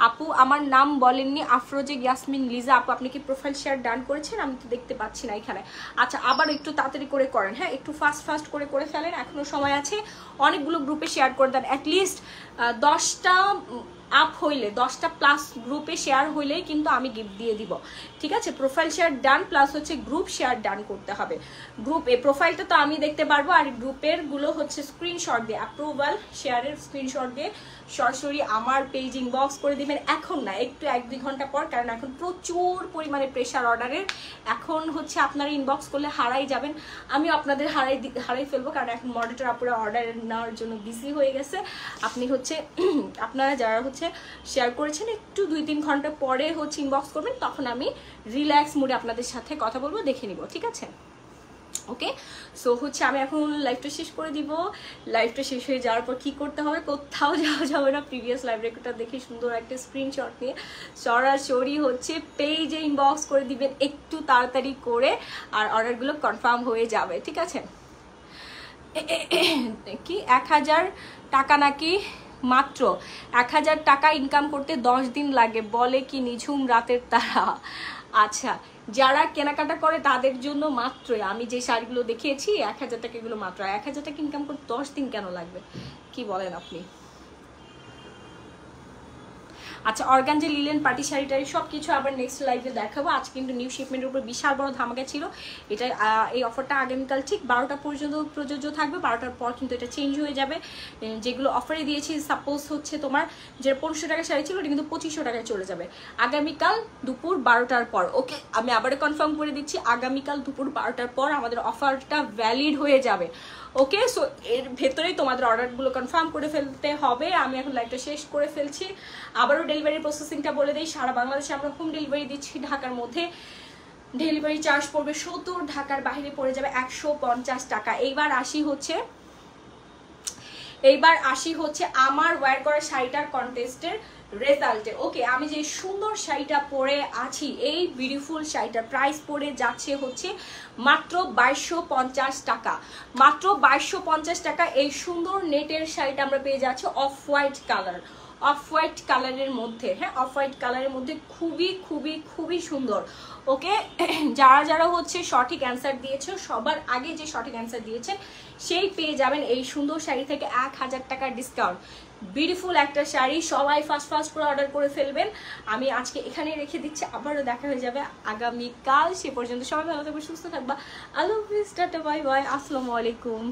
আপু আমার নাম বলেননি, আফরোজে ইয়াসমিন লিজা। আপু আপনি কি প্রোফাইল শেয়ার ডান করেছেন? আমি তো দেখতে পাচ্ছি না এখানে। আচ্ছা আবার একটু তাড়াতাড়ি করে করেন, হ্যাঁ একটু ফাস্ট করে ফেলেন, এখনো সময় আছে। অনেকগুলো গ্রুপে শেয়ার করে দেন, অ্যাটলিস্ট 10টা আপ হইলে, 10টা প্লাস গ্রুপে শেয়ার হইলেই কিন্তু আমি গিফট দিয়ে দিব, ঠিক আছে? প্রোফাইল শেয়ার ডান প্লাস হচ্ছে গ্রুপ শেয়ার ডান করতে হবে। গ্রুপে প্রোফাইলটা তো আমি দেখতে পারবো, আর গ্রুপের গুলো হচ্ছে স্ক্রিনশট দিয়ে, অ্যাপ্রুভাল শেয়ারের স্ক্রিনশট দিয়ে সরাসরি আমার পেজ ইনবক্স করে দিবেন। এখন না, একটু 1-2 ঘন্টা পর, কারণ এখন প্রচুর পরিমাণে প্রেশার অর্ডারের। এখন হচ্ছে আপনারা ইনবক্স করলে হারাই যাবেন, আমি আপনাদের হারাই ফেলবো, কারণ এখন মডারেটর আপুরা অর্ডার নেওয়ার জন্য বিজি হয়ে গেছে। আপনি হচ্ছে আপনারা যারা হচ্ছে শেয়ার করেছেন একটু 2-3 ঘন্টা পরে হচ্ছে ইনবক্স করবেন, তখন আমি রিল্যাক্স মুডে আপনাদের সাথে কথা বলবো, দেখে নিব, ঠিক আছে? ওকে সো হচ্ছে আমি এখন লাইভটা শেষ করে দিব। লাইভটা শেষ হয়ে যাওয়ার পর কি করতে হবে, কোথাও যাওয়া যাবে না, প্রিভিয়াস লাইভ রেকর্ডটা দেখে সুন্দর একটা স্ক্রিনশট নিয়ে সরাসরি হচ্ছে পেজে ইনবক্স করে দিবেন একটু তাড়াতাড়ি করে, আর অর্ডারগুলো কনফার্ম হয়ে যাবে, ঠিক আছে? কি 1000 টাকা নাকি? মাত্র 1000 টাকা ইনকাম করতে 10 দিন লাগে, বলে কি নিঝুম রাতের তারা। আচ্ছা যারা কেনাকাটা করে তাদের জন্য মাত্রই আমি যে শাড়িগুলো দেখিয়েছি 1000 টাকা, এগুলো মাত্র 1000 টাকা ইনকাম করতে 10 দিন কেন লাগবে, কি বলেন আপনি? আচ্ছা অর্গানজা লিলেন পার্টি শাড়িটারি সব কিছু আবার নেক্সট লাইভে দেখাবো। আজকে কিন্তু নিউ শিপমেন্টের উপর বিশাল বড় ধামাকা ছিল। এটা এই অফারটা আগামীকাল ঠিক 12টা পর্যন্ত প্রযোজ্য থাকবে, 12টার পর কিন্তু এটা চেঞ্জ হয়ে যাবে। যেগুলো অফারে দিয়েছি, সাপোজ হচ্ছে তোমার যে 1500 টাকা শাড়ি ছিল, ওটা কিন্তু 2500 টাকায় চলে যাবে আগামীকাল দুপুর 12টার পর। ওকে আমি আবারও কনফার্ম করে দিচ্ছি, আগামীকাল দুপুর 12টার পর আমাদের অফারটা ভ্যালিড হয়ে যাবে। ওকে, সো এর ভেতরেই তোমাদের অর্ডারগুলো কনফার্ম করে ফেলতে হবে। আমি এখন লাইভটা শেষ করে ফেলছি। আবারও ডেলিভারি প্রসেসিংটা বলে দিই, সারা বাংলাদেশে আমরা হোম ডেলিভারি দিচ্ছি। ঢাকার মধ্যে ডেলিভারি চার্জ পড়বে 70, ঢাকার বাইরে পড়ে যাবে 150 টাকা। এইবার আসি হচ্ছে আমার ওয়্যার করা শাড়িটার কন্টেস্টের রেজাল্টে। ওকে, আমি যে সুন্দর শাড়িটা পরে আছি, এই বিউটিফুল শাড়িটার প্রাইস পড়ে যাচ্ছে হচ্ছে মাত্র 2250 টাকা। মাত্র 2250 টাকা এই সুন্দর নেটের শাড়িটা আমরা পেয়ে যাচ্ছি off white colour, off white কালারের মধ্যে। হ্যাঁ, অফ হোয়াইট কালারের মধ্যে খুবই খুবই খুবই সুন্দর। ওকে, যারা যারা হচ্ছে সঠিক অ্যান্সার দিয়েছে, সবার আগে যে সঠিক অ্যান্সার দিয়েছে সেই পেয়ে যাবেন এই সুন্দর শাড়ি থেকে 1000 টাকার ডিসকাউন্ট। বিউটিফুল একটা শাড়ি, সবাই ফাস্ট করে অর্ডার করে ফেলবেন। আমি আজকে এখানে রেখে দিচ্ছি, আবারও দেখা হয়ে যাবে আগামীকাল। সে পর্যন্ত সবাই ভালো থাকবে, সুস্থ থাকবা। আল্লাহ হাফিজ, টাটা, বাই বাই, আসসালামু আলাইকুম।